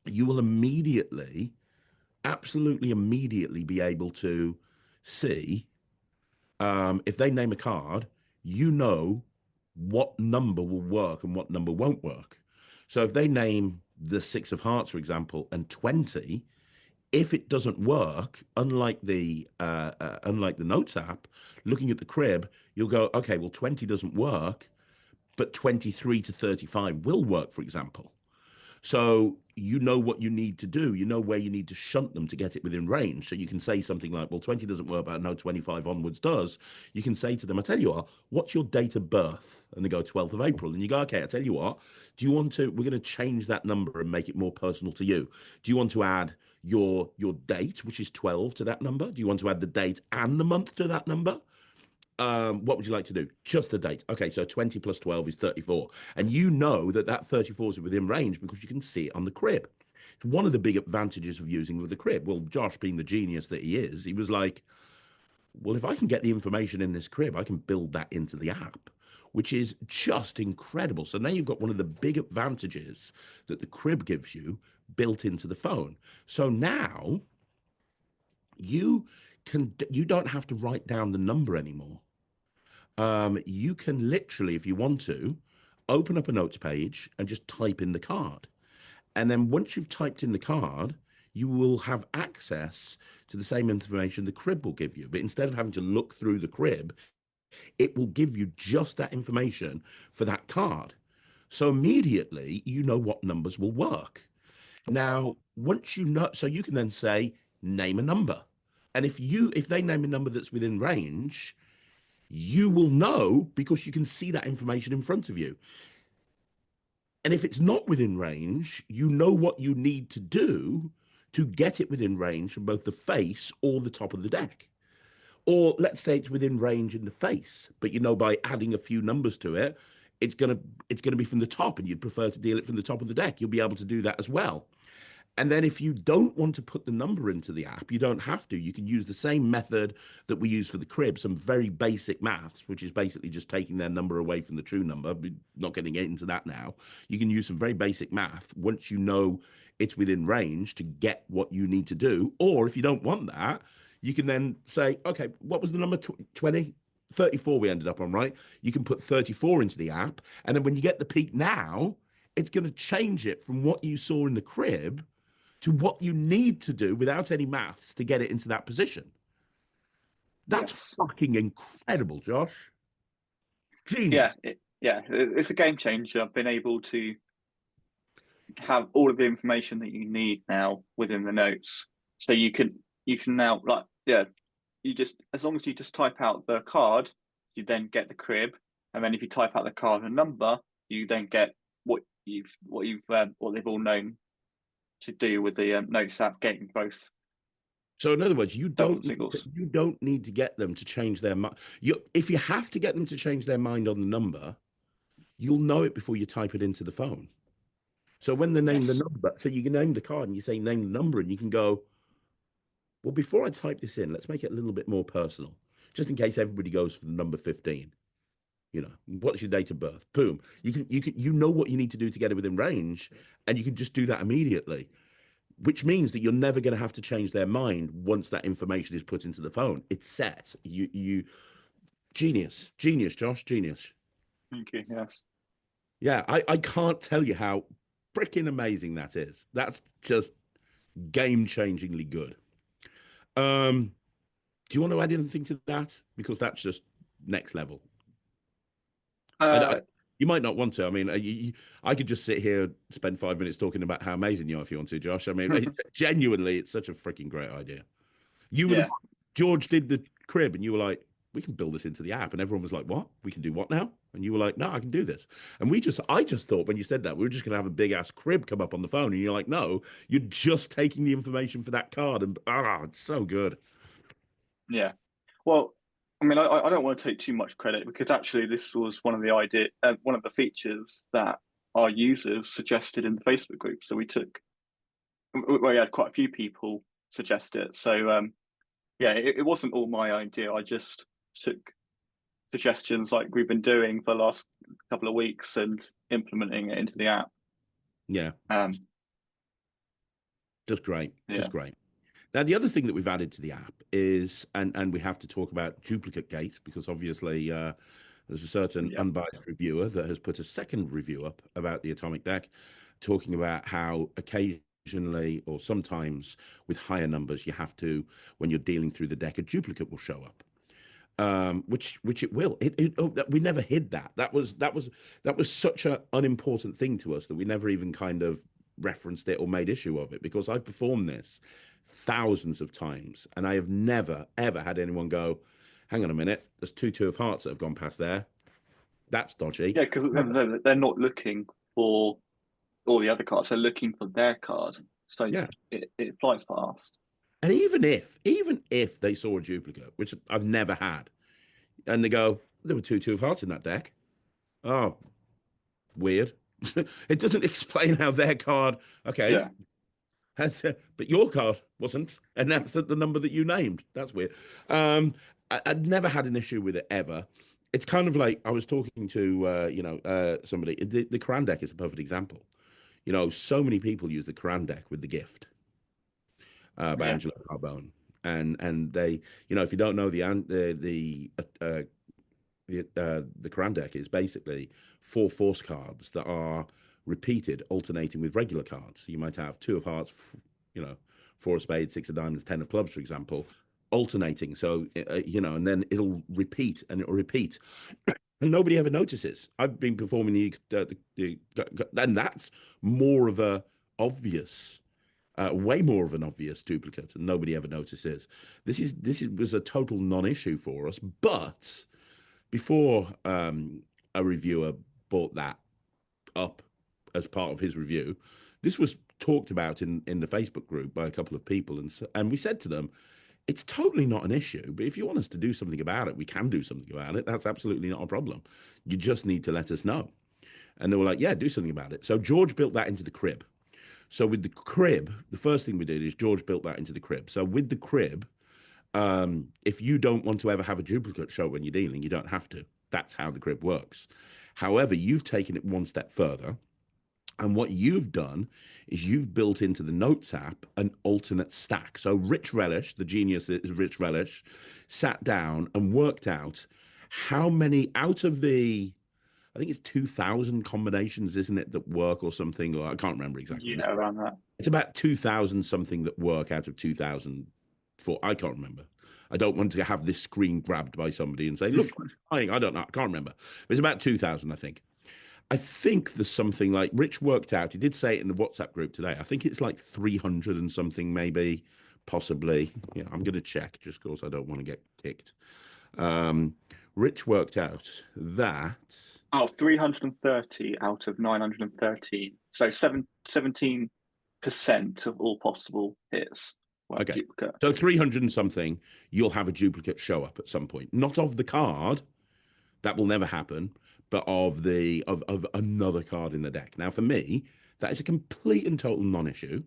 you will immediately, absolutely immediately, be able to see, if they name a card, you know what number will work and what number won't work. So if they name the six of hearts, for example, and 20, if it doesn't work, unlike the Notes app, looking at the crib, you'll go, okay, well, 20 doesn't work, but 23 to 35 will work, for example. So you know what you need to do. You know where you need to shunt them to get it within range. So you can say something like, well, 20 doesn't work, but I know 25 onwards does. You can say to them, I tell you what, what's your date of birth? And they go 12th of April. And you go, okay, I tell you what, we're going to change that number and make it more personal to you. Do you want to add your date, which is 12, to that number? Do you want to add the date and the month to that number? What would you like to do? Just the date. Okay, so 20 plus 12 is 34. And you know that 34 is within range because you can see it on the crib. It's one of the big advantages of using with the crib. Well, Josh, being the genius that he is, he was like, well, if I can get the information in this crib, I can build that into the app, which is just incredible. So now you've got one of the big advantages that the crib gives you built into the phone. So now you don't have to write down the number anymore. You can literally, if you want to, open up a notes page and just type in the card. And then once you've typed in the card, you will have access to the same information the crib will give you. But instead of having to look through the crib, it will give you just that information for that card. So immediately you know what numbers will work. Now, once you know, so you can then say, name a number. And if they name a number that's within range, you will know because you can see that information in front of you. And if it's not within range, you know what you need to do to get it within range from both the face or the top of the deck. Or let's say it's within range in the face, but you know by adding a few numbers to it, it's gonna be from the top, and you'd prefer to deal it from the top of the deck. You'll be able to do that as well. And then if you don't want to put the number into the app, you don't have to. You can use the same method that we use for the crib, some very basic maths, which is basically just taking their number away from the true number. We're not getting into that now. You can use some very basic math once you know it's within range to get what you need to do. Or if you don't want that, you can then say, okay, what was the number? 20? 34 we ended up on, right? You can put 34 into the app. And then when you get the peak now, it's going to change it from what you saw in the crib to what you need to do without any maths to get it into that position. That's Yes. fucking incredible, Josh. Yeah. Genius. It's a game changer. I've been able to have all of the information that you need now within the notes. So you can now, like, yeah, you just, as long as you just type out the card, you then get the crib, and then if you type out the card and number, you then get what they've all known to do with the notes app, getting both So in other words, you double don't and singles. you don't need to get them to change their mind. If you have to get them to change their mind on the number, you'll know it before you type it into the phone. So when they name the Yes. number, so you can name the card and you say name the number, and you can go, well, before I type this in, let's make it a little bit more personal, just in case everybody goes for the number 15. What's your date of birth? Boom. You know what you need to do to get it within range, and you can just do that immediately, which means that you're never going to have to change their mind once that information is put into the phone. It's set. You genius, Josh, genius. Thank you. Yes. Yeah, I can't tell you how freaking amazing that is. That's just game-changingly good. Do you want to add anything to that? Because that's just next level. I, Uh, you might not want to. I mean, I could just sit here and spend 5 minutes talking about how amazing you are if you want to, Josh. I mean, genuinely, it's such a freaking great idea. You would have, yeah. George did the crib, and you were like, we can build this into the app. And everyone was like, what? We can do what now? And you were like, no, I can do this. And I just thought when you said that, we were just going to have a big ass crib come up on the phone. And you're like, no, you're just taking the information for that card. And it's so good. Yeah. Well, I mean, I don't want to take too much credit because actually this was one of the features that our users suggested in the Facebook group. So we had quite a few people suggest it. So yeah, it wasn't all my idea. I just took suggestions like we've been doing for the last couple of weeks and implementing it into the app. Yeah, Um, just great. yeah, Just great. Now, the other thing that we've added to the app is, and we have to talk about duplicate gate because obviously there's a certain yeah, unbiased reviewer that has put a second review up about the Atomic Deck, talking about how occasionally or sometimes with higher numbers you have to, when you're dealing through the deck, a duplicate will show up. Which it will. We never hid that. That was such an unimportant thing to us that we never even kind of referenced it or made issue of it because I've performed this thousands of times and I have never ever had anyone go, hang on a minute, there's two of hearts that have gone past there. That's dodgy. yeah. Because they're not looking for all the other cards; they're looking for their card. So Yeah. it flies past. And even if they saw a duplicate, which I've never had, and they go, there were two of hearts in that deck. Oh, weird. It doesn't explain how their card, okay, Yeah, but your card wasn't, and that's the number that you named. That's weird. I'd never had an issue with it ever. It's kind of like I was talking to, somebody. The Quran deck is a perfect example. So many people use the Quran deck with the gift by yeah, Angela Carbone, and they, if you don't know the the Quran deck is basically 4 force cards that are repeated, alternating with regular cards. So you might have 2 of hearts, 4 of spades, 6 of diamonds, 10 of clubs, for example, alternating. So and then it'll repeat and it'll repeat, and nobody ever notices. I've been performing and that's more of a obvious. Way more of an obvious duplicate, and nobody ever notices. Was a total non-issue for us, but before a reviewer brought that up as part of his review, this was talked about in the Facebook group by a couple of people, and we said to them, it's totally not an issue, but if you want us to do something about it, we can do something about it. That's absolutely not a problem. You just need to let us know. And they were like, yeah, do something about it. So George built that into the crib. So with the crib, the first thing we did is George built that into the crib. So with the crib, if you don't want to ever have a duplicate show when you're dealing, you don't have to. That's how the crib works. However, you've taken it one step further. And what you've done is you've built into the Notes app an alternate stack. So Rich Relish, the genius that is Rich Relish, sat down and worked out how many out of the, I think it's 2,000 combinations, isn't it, that work or something? Or I can't remember exactly. Yeah, around that. It's about 2,000 something that work out of 2,004. I can't remember. I don't want to have this screen grabbed by somebody and say, look, I don't know. I can't remember. It's about 2,000, I think. I think there's something like Rich worked out. He did say it in the WhatsApp group today. I think it's like 300 and something, maybe, possibly. Yeah, I'm going to check just because I don't want to get kicked. Rich worked out that. Oh, 330 out of 913. So 17% of all possible hits were Okay. duplicate. So 300 and something, you'll have a duplicate show up at some point. Not of the card, that will never happen, but of another card in the deck. Now, for me, that is a complete and total non-issue.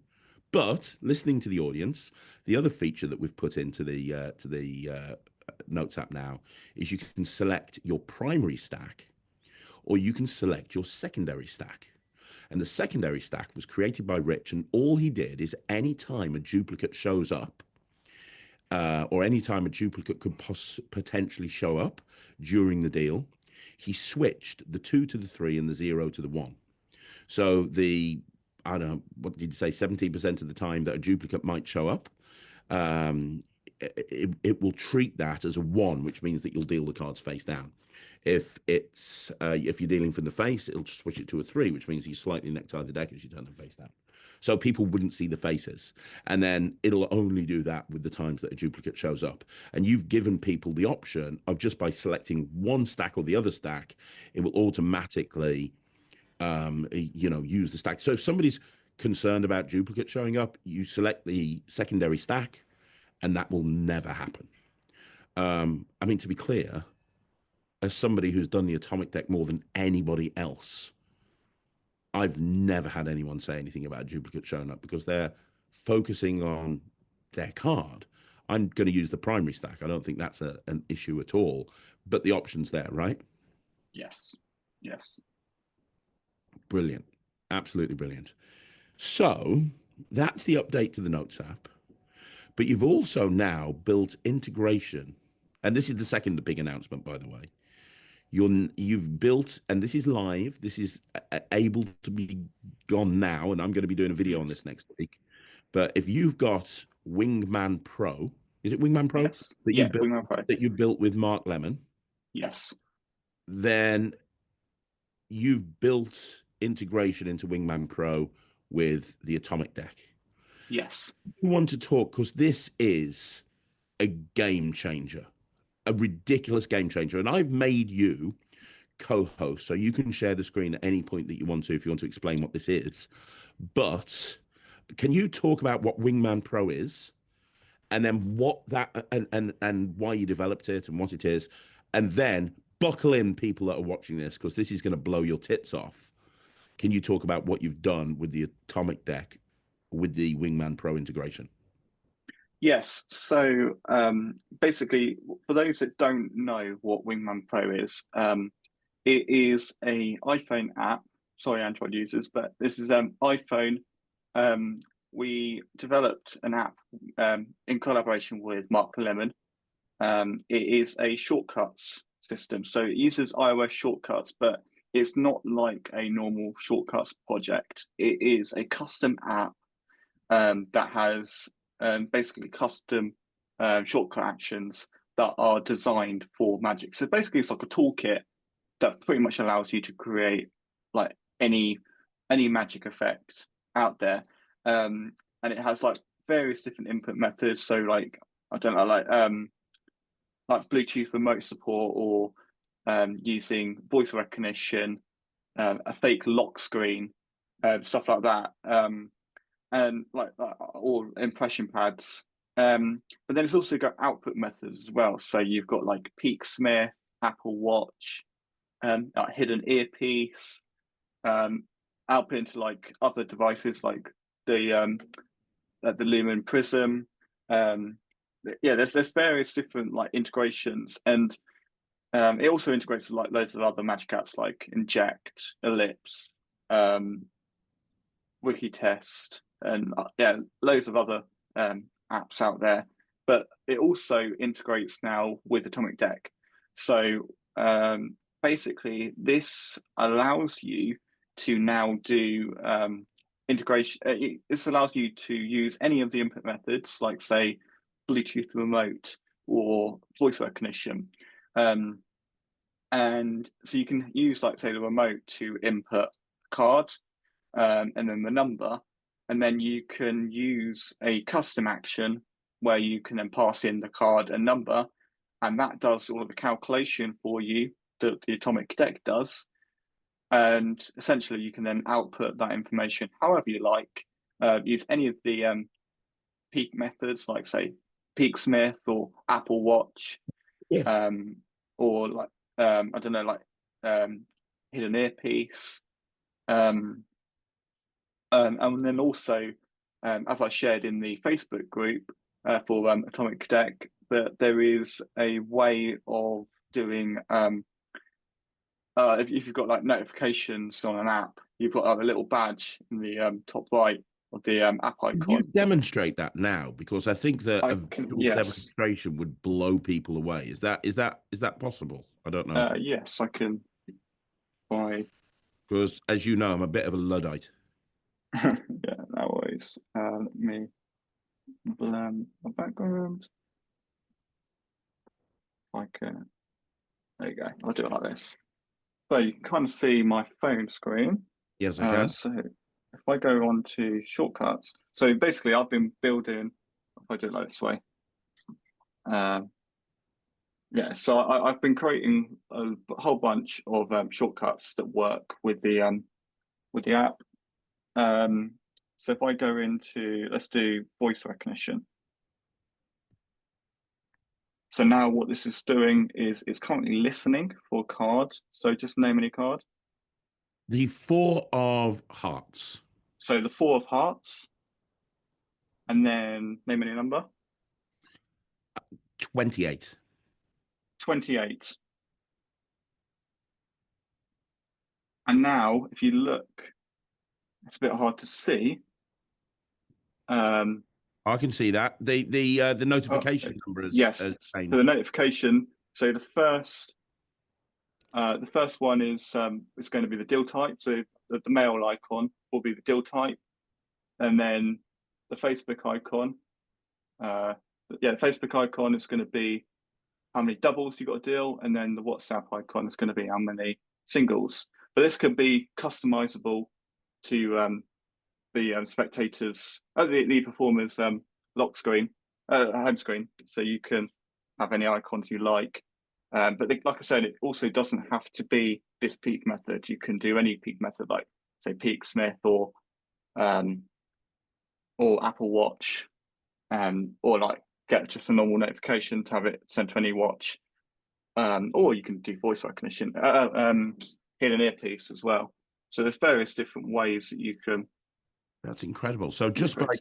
But listening to the audience, the other feature that we've put into the Notes app now is you can select your primary stack, or you can select your secondary stack. And the secondary stack was created by Rich, and all he did is any time a duplicate shows up, or any time a duplicate could potentially show up during the deal, he switched the 2 to the 3 and the 0 to the 1. So I don't know, what did you say, 17% of the time that a duplicate might show up, it will treat that as a 1, which means that you'll deal the cards face down. If you're dealing from the face, it'll just switch it to a 3, which means you slightly necktie the deck as you turn them face down. So people wouldn't see the faces. And then it'll only do that with the times that a duplicate shows up. And you've given people the option of, just by selecting one stack or the other stack, it will automatically use the stack. So if somebody's concerned about duplicate showing up, you select the secondary stack, and that will never happen. I mean, to be clear, as somebody who's done the atomic deck more than anybody else, I've never had anyone say anything about duplicate showing up because they're focusing on their card. I'm going to use the primary stack. I don't think that's an issue at all, but the option's there, right? Yes. Yes. Brilliant. Absolutely brilliant. So that's the update to the Notes app. But you've also now built integration. And this is the second big announcement, by the way. You've built, and this is live, this is able to be gone now, and I'm going to be doing a video on this next week. But if you've got Wingman Pro, is it Wingman Pro? Yes. Yeah, Wingman Pro. That you built with Mark Lemon? Yes. Then you've built integration into Wingman Pro with the Atomic deck. Yes. I want to talk, because this is a game changer, a ridiculous game changer. And I've made you co-host, so you can share the screen at any point that you want to, if you want to explain what this is. But can you talk about what Wingman Pro is, and then what that and why you developed it and what it is, and then buckle in, people that are watching this, because this is going to blow your tits off. Can you talk about what you've done with the Atomic deck with the Wingman Pro integration? Yes. So basically, for those that don't know what Wingman Pro is, it is a iPhone app. Sorry, Android users, but this is iPhone. We developed an app in collaboration with Mark Lemon. It is a shortcuts system. So it uses iOS shortcuts, but it's not like a normal shortcuts project. It is a custom app that has basically custom shortcut actions that are designed for Magic. So basically, it's like a toolkit that pretty much allows you to create like any Magic effect out there, and it has like various different input methods. So like I don't know, like Bluetooth remote support or using voice recognition, a fake lock screen, stuff like that. And like or impression pads. But then it's also got output methods as well. So you've got like Peaksmith, Apple Watch, like hidden earpiece, output into like other devices like the Lumen Prism. Um, yeah, there's various different like integrations, and it also integrates with, like loads of other Magic apps like Inject, Ellipse, um, Wikitest, and yeah, loads of other apps out there. But it also integrates now with Atomic Deck. So basically, this allows you to now do integration. This allows you to use any of the input methods, like say Bluetooth remote or voice recognition. And so you can use, like, say, the remote to input a card and then the number, and then you can use a custom action where you can then pass in the card and number, and that does all of the calculation for you that the Atomic Deck does. And essentially, you can then output that information however you like. Use any of the peak methods, like say Peaksmith or Apple Watch, Yeah. or like I don't know, like hidden earpiece, and then also, as I shared in the Facebook group for Atomic Deck, that there is a way of doing if you've got like notifications on an app, you've got a little badge in the top right of the app Could you icon. demonstrate that now? Because I think that I a can, visual yes, demonstration would blow people away. Is that possible? I don't know. yes, I can. By Because as you know, I'm a bit of a Luddite. yeah, no worries. Let me blend the background. Like, there you go. I'll do it like this. So you can kind of see my phone screen. Yes, I can. So if I go on to shortcuts, so basically I've been building, if I do it like this way, um, yeah, so I've been creating a whole bunch of shortcuts that work with the app. Um, so if I go into, let's do voice recognition. So now what this is doing is it's currently listening for a card. So just name any card. The Four of Hearts, So the four of hearts, and then name any number. 28. 28. And now if you look, it's a bit hard to see. Um, I can see that. The oh, notification number yes, has so changed. the notification. So the first one is going to be the deal type. So the mail icon will be the deal type, and then the Facebook icon. Uh, yeah, the Facebook icon is going to be how many doubles you got to deal, and then the WhatsApp icon is going to be how many singles. But this could be customizable to the spectators, the performers' lock screen, home screen, so you can have any icons you like. But like I said, it also doesn't have to be this peak method. You can do any peak method, like say Peaksmith um, or Apple Watch, or like get just a normal notification to have it sent to any watch. Or you can do voice recognition, hidden earpiece as well. So there's various different ways that you can That's incredible. So integrate.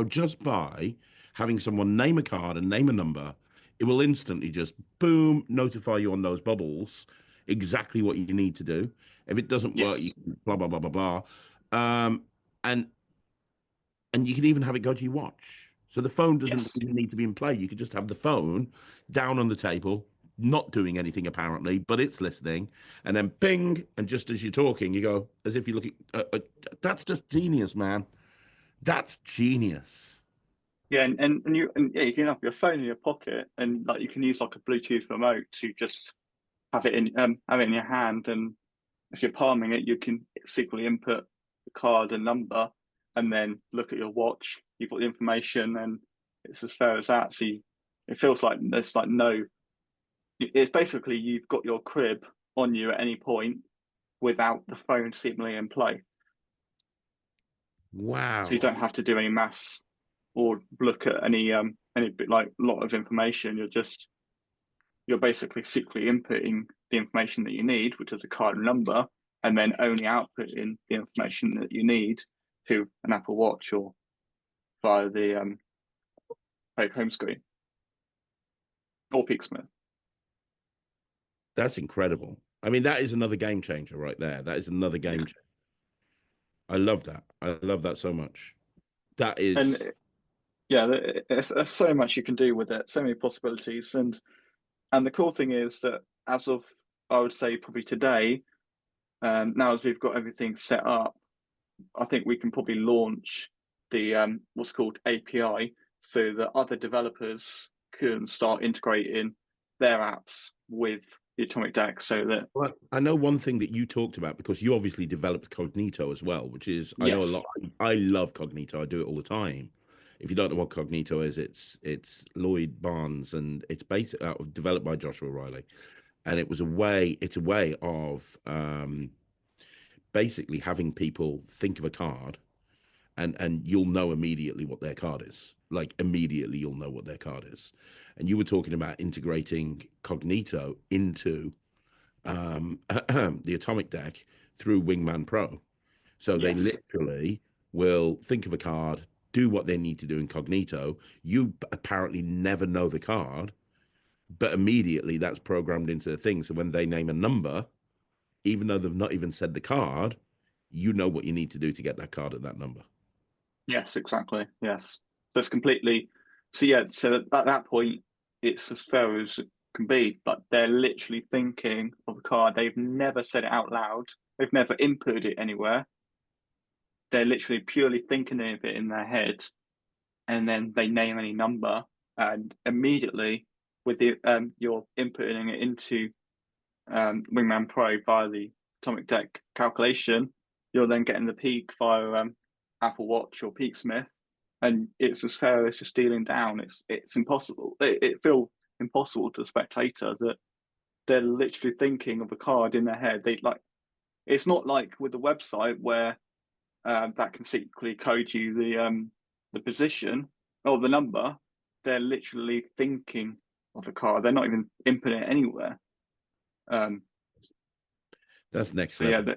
just by having someone name a card and name a number, it will instantly just boom notify you on those bubbles exactly what you need to do. If it doesn't work, you Yes, can blah blah blah blah blah. Um, and you can even have it go to your watch. So the phone doesn't yes, even need to be in play. You could just have the phone down on the table, not doing anything apparently, but it's listening, and then ping, and just as you're talking, you go as if you're looking. That's just genius, man. That's genius. Yeah, and yeah, you can have your phone in your pocket, and like you can use like a Bluetooth remote to just have it in your hand, and as you're palming it, you can secretly input the card and number, and then look at your watch. You've got the information, and it's as fair as that. So it feels like there's like no. It's basically you've got your crib on you at any point without the phone seemingly in play, so you Wow. don't have to do any maths or look at any bit like lot of information. You're basically secretly inputting the information that you need, which is a card number, and then only outputting the information that you need to an Apple Watch or via the home screen or Peaksmith. That's incredible. I mean, that is another game changer right there. That is another game Yeah, changer. I love that. I love that so much. That is, and yeah, there's so much you can do with it, so many possibilities, and the cool thing is that as of I would say probably today, now as we've got everything set up, I think we can probably launch the what's called API so that other developers can start integrating their apps with the Atomic Deck so that well, I know one thing that you talked about because you obviously developed Cognito as well, which is I know a yes, lot. I love Cognito. I do it all the time. If you don't know what Cognito is, it's Lloyd Barnes and it's based developed by Joshua Riley, and it's a way of basically having people think of a card and you'll know immediately what their card is. Like immediately you'll know what their card is. And you were talking about integrating Cognito into the Atomic Deck through Wingman Pro. So they yes, literally will think of a card, do what they need to do incognito. You apparently never know the card, but immediately that's programmed into the thing. So when they name a number, even though they've not even said the card, you know what you need to do to get that card at that number. yes, exactly, yes. So it's completely so yeah. So at that point, it's as fair as it can be. But they're literally thinking of a card. They've never said it out loud. They've never inputted it anywhere. They're literally purely thinking of it in their head, and then they name any number, and immediately with the you're inputting it into Wingman Pro via the Atomic Deck calculation, you're then getting the peak via Apple Watch or Peaksmith, and it's as fair as just dealing down. It's impossible. It feels impossible to a spectator that they're literally thinking of a card in their head. They like it's not like with the website where that can secretly code you the position or the number. They're literally thinking of a card. They're not even inputting it anywhere. Um, That's next so yeah, level.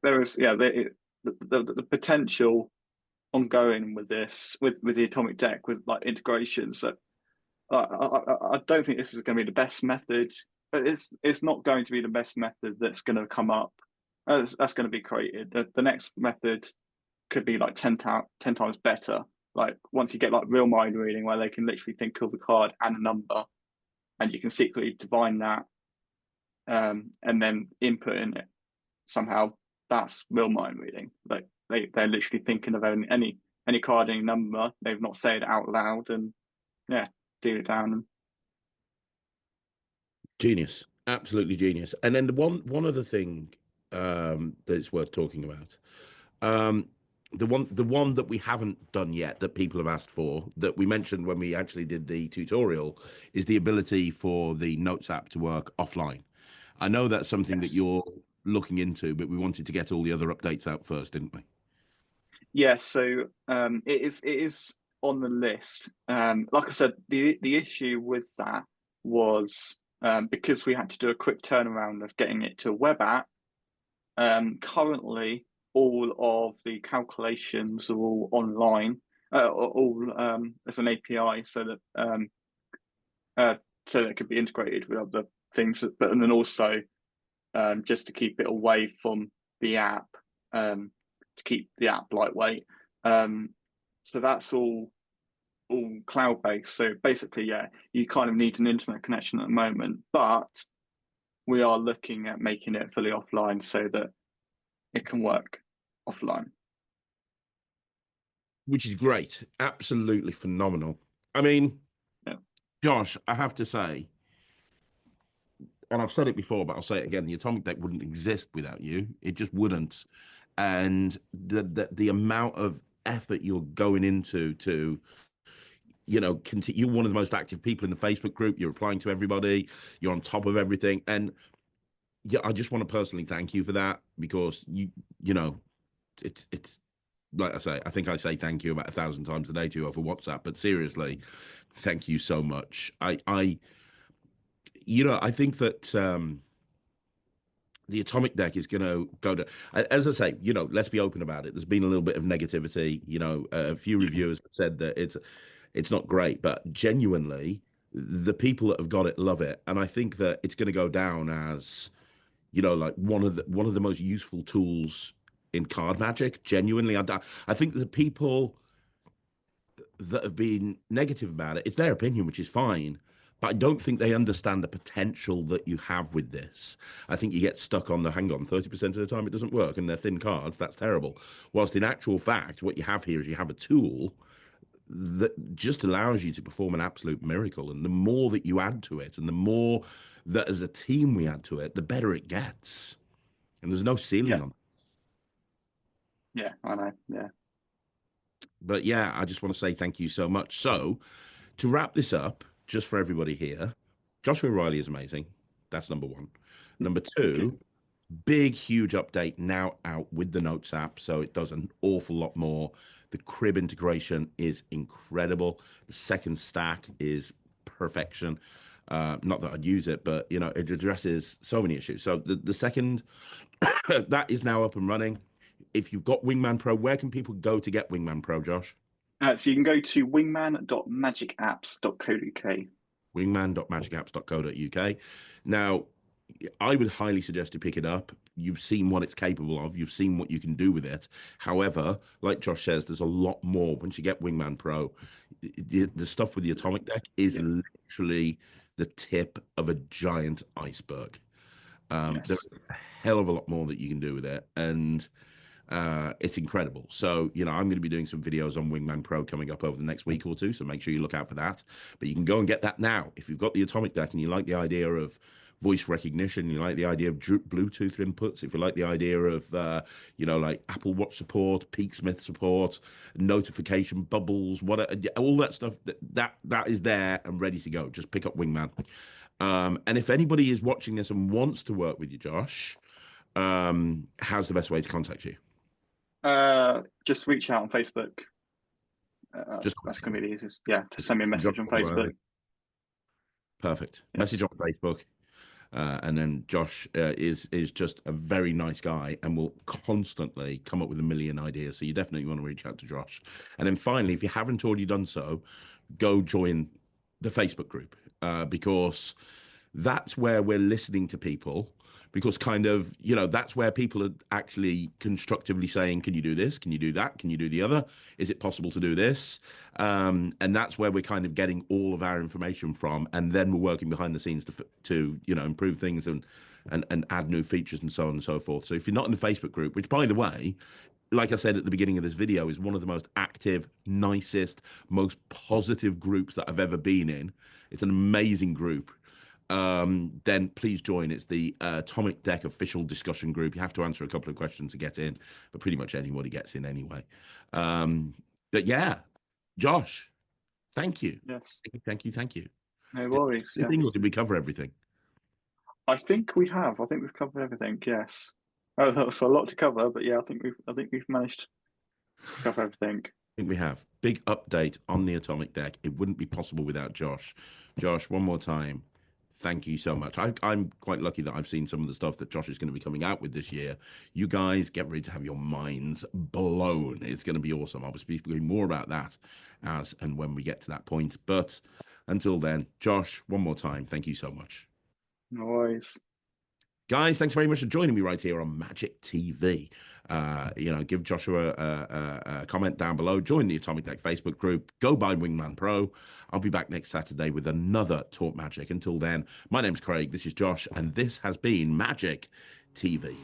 there is the potential ongoing with this with the Atomic Deck with like integrations that I don't think this is going to be the best method, but it's not going to be the best method that's going to come up. That's going to be created. The next method could be like 10 times better. Like once you get like real mind reading where they can literally think of a card and a number and you can secretly divine that and then input in it somehow, that's real mind reading. Like they're literally thinking of any card, any number. They've not said it out loud and yeah, deal it down. And Genius. Absolutely genius. And then the one other thing that it's worth talking about. Um, the one that we haven't done yet that people have asked for that we mentioned when we actually did the tutorial is the ability for the Notes app to work offline. I know that's something that yes. you're looking into, but we wanted to get all the other updates out first, didn't we? Yeah, so it is on the list. Like I said, the issue with that was because we had to do a quick turnaround of getting it to a web app. Currently, all of the calculations are all online, all as an API, uh, so that it could be integrated with other things. But and then also just to keep it away from the app, to keep the app lightweight. Um, so that's all all cloud based. So basically, yeah, you kind of need an internet connection at the moment, but we are looking at making it fully offline so that it can work offline. which is great. Absolutely phenomenal. I mean, Yeah, Josh, I have to say, and I've said it before, but I'll say it again: the atomic deck wouldn't exist without you. It just wouldn't. And the amount of effort you're going into to, continue. You're one of the most active people in the Facebook group. You're replying to everybody. You're on top of everything, and yeah, I just want to personally thank you for that because you know, it's like I say, I think I say thank you about 1,000 times a day to you over WhatsApp, but seriously, thank you so much. I think that the atomic deck is going to go to, as I say, let's be open about it. There's been a little bit of negativity. A few yeah, reviewers have said that it's not great, but genuinely, the people that have got it love it, and I think that it's going to go down as like one of the most useful tools in card magic. Genuinely, I think the people that have been negative about it, it's their opinion, which is fine. But I don't think they understand the potential that you have with this. I think you get stuck on the hang on, 30% of the time it doesn't work and they're thin cards. That's terrible. Whilst in actual fact, what you have here is you have a tool that just allows you to perform an absolute miracle. And the more that you add to it and the more that as a team we add to it, the better it gets. And there's no ceiling yeah, on it. yeah. I know. Yeah, But yeah, I just want to say thank you so much. So, to wrap this up, just for everybody here, Joshua Riley is amazing. That's number one. Number thank you. two, big, huge update now out with the Notes app. So it does an awful lot more. The crib integration is incredible. The second stack is perfection. Not that I'd use it, but it addresses so many issues. So the second that is now up and running. If you've got Wingman Pro, where can people go to get Wingman Pro, Josh? So you can go to wingman.magicapps.co.uk. Wingman.magicapps.co.uk. Now, I would highly suggest you pick it up. You've seen what it's capable of. You've seen what you can do with it. However, like Josh says, there's a lot more. Once you get Wingman Pro, the stuff with the Atomic Deck is Yeah. literally the tip of a giant iceberg. There's Yes. a hell of a lot more that you can do with it, and it's incredible. So, I'm going to be doing some videos on Wingman Pro coming up over the next week or two. So make sure you look out for that. But you can go and get that now. If you've got the Atomic Deck and you like the idea of voice recognition, you like the idea of Bluetooth inputs, if you like the idea of, like Apple Watch support, Peaksmith support, notification bubbles, all that stuff, that is there and ready to go. Just pick up Wingman. And if anybody is watching this and wants to work with you, Josh, how's the best way to contact you? Just reach out on Facebook. Just That's going to be the easiest. Yeah, just send me a Josh message on Riley. Facebook. Perfect. Yes. Message on Facebook. And then Josh is just a very nice guy and will constantly come up with a million ideas. So you definitely want to reach out to Josh. And then finally, if you haven't already done so, go join the Facebook group because that's where we're listening to people. Because kind of, that's where people are actually constructively saying, can you do this? Can you do that? Can you do the other? Is it possible to do this? And that's where we're kind of getting all of our information from. And then we're working behind the scenes to improve things and add new features and so on and so forth. So if you're not in the Facebook group, which by the way, like I said at the beginning of this video, is one of the most active, nicest, most positive groups that I've ever been in. It's an amazing group. Then please join. It's the Atomic Deck official discussion group. You have to answer a couple of questions to get in, but pretty much anybody gets in anyway. Um, but yeah, Josh, thank you. Yes. Thank you, thank you, thank you. No Did worries. anything or Yes. did we cover everything? I think we have. I think we've covered everything. Yes. Oh, that was a lot to cover, but yeah, I think we've managed to cover everything. I think we have. Big update on the Atomic Deck. It wouldn't be possible without Josh. Josh, one more time. Thank you so much. I'm quite lucky that I've seen some of the stuff that Josh is going to be coming out with this year. You guys get ready to have your minds blown. It's going to be awesome. I'll be speaking more about that as and when we get to that point. But until then, Josh, one more time, thank you so much. No worries. Guys, thanks very much for joining me right here on Magic TV. Give Joshua a comment down below. Join the Atomic Deck Facebook group. Go buy Wingman Pro. I'll be back next Saturday with another Talk Magic. Until then, my name's Craig. This is Josh, and this has been Magic TV.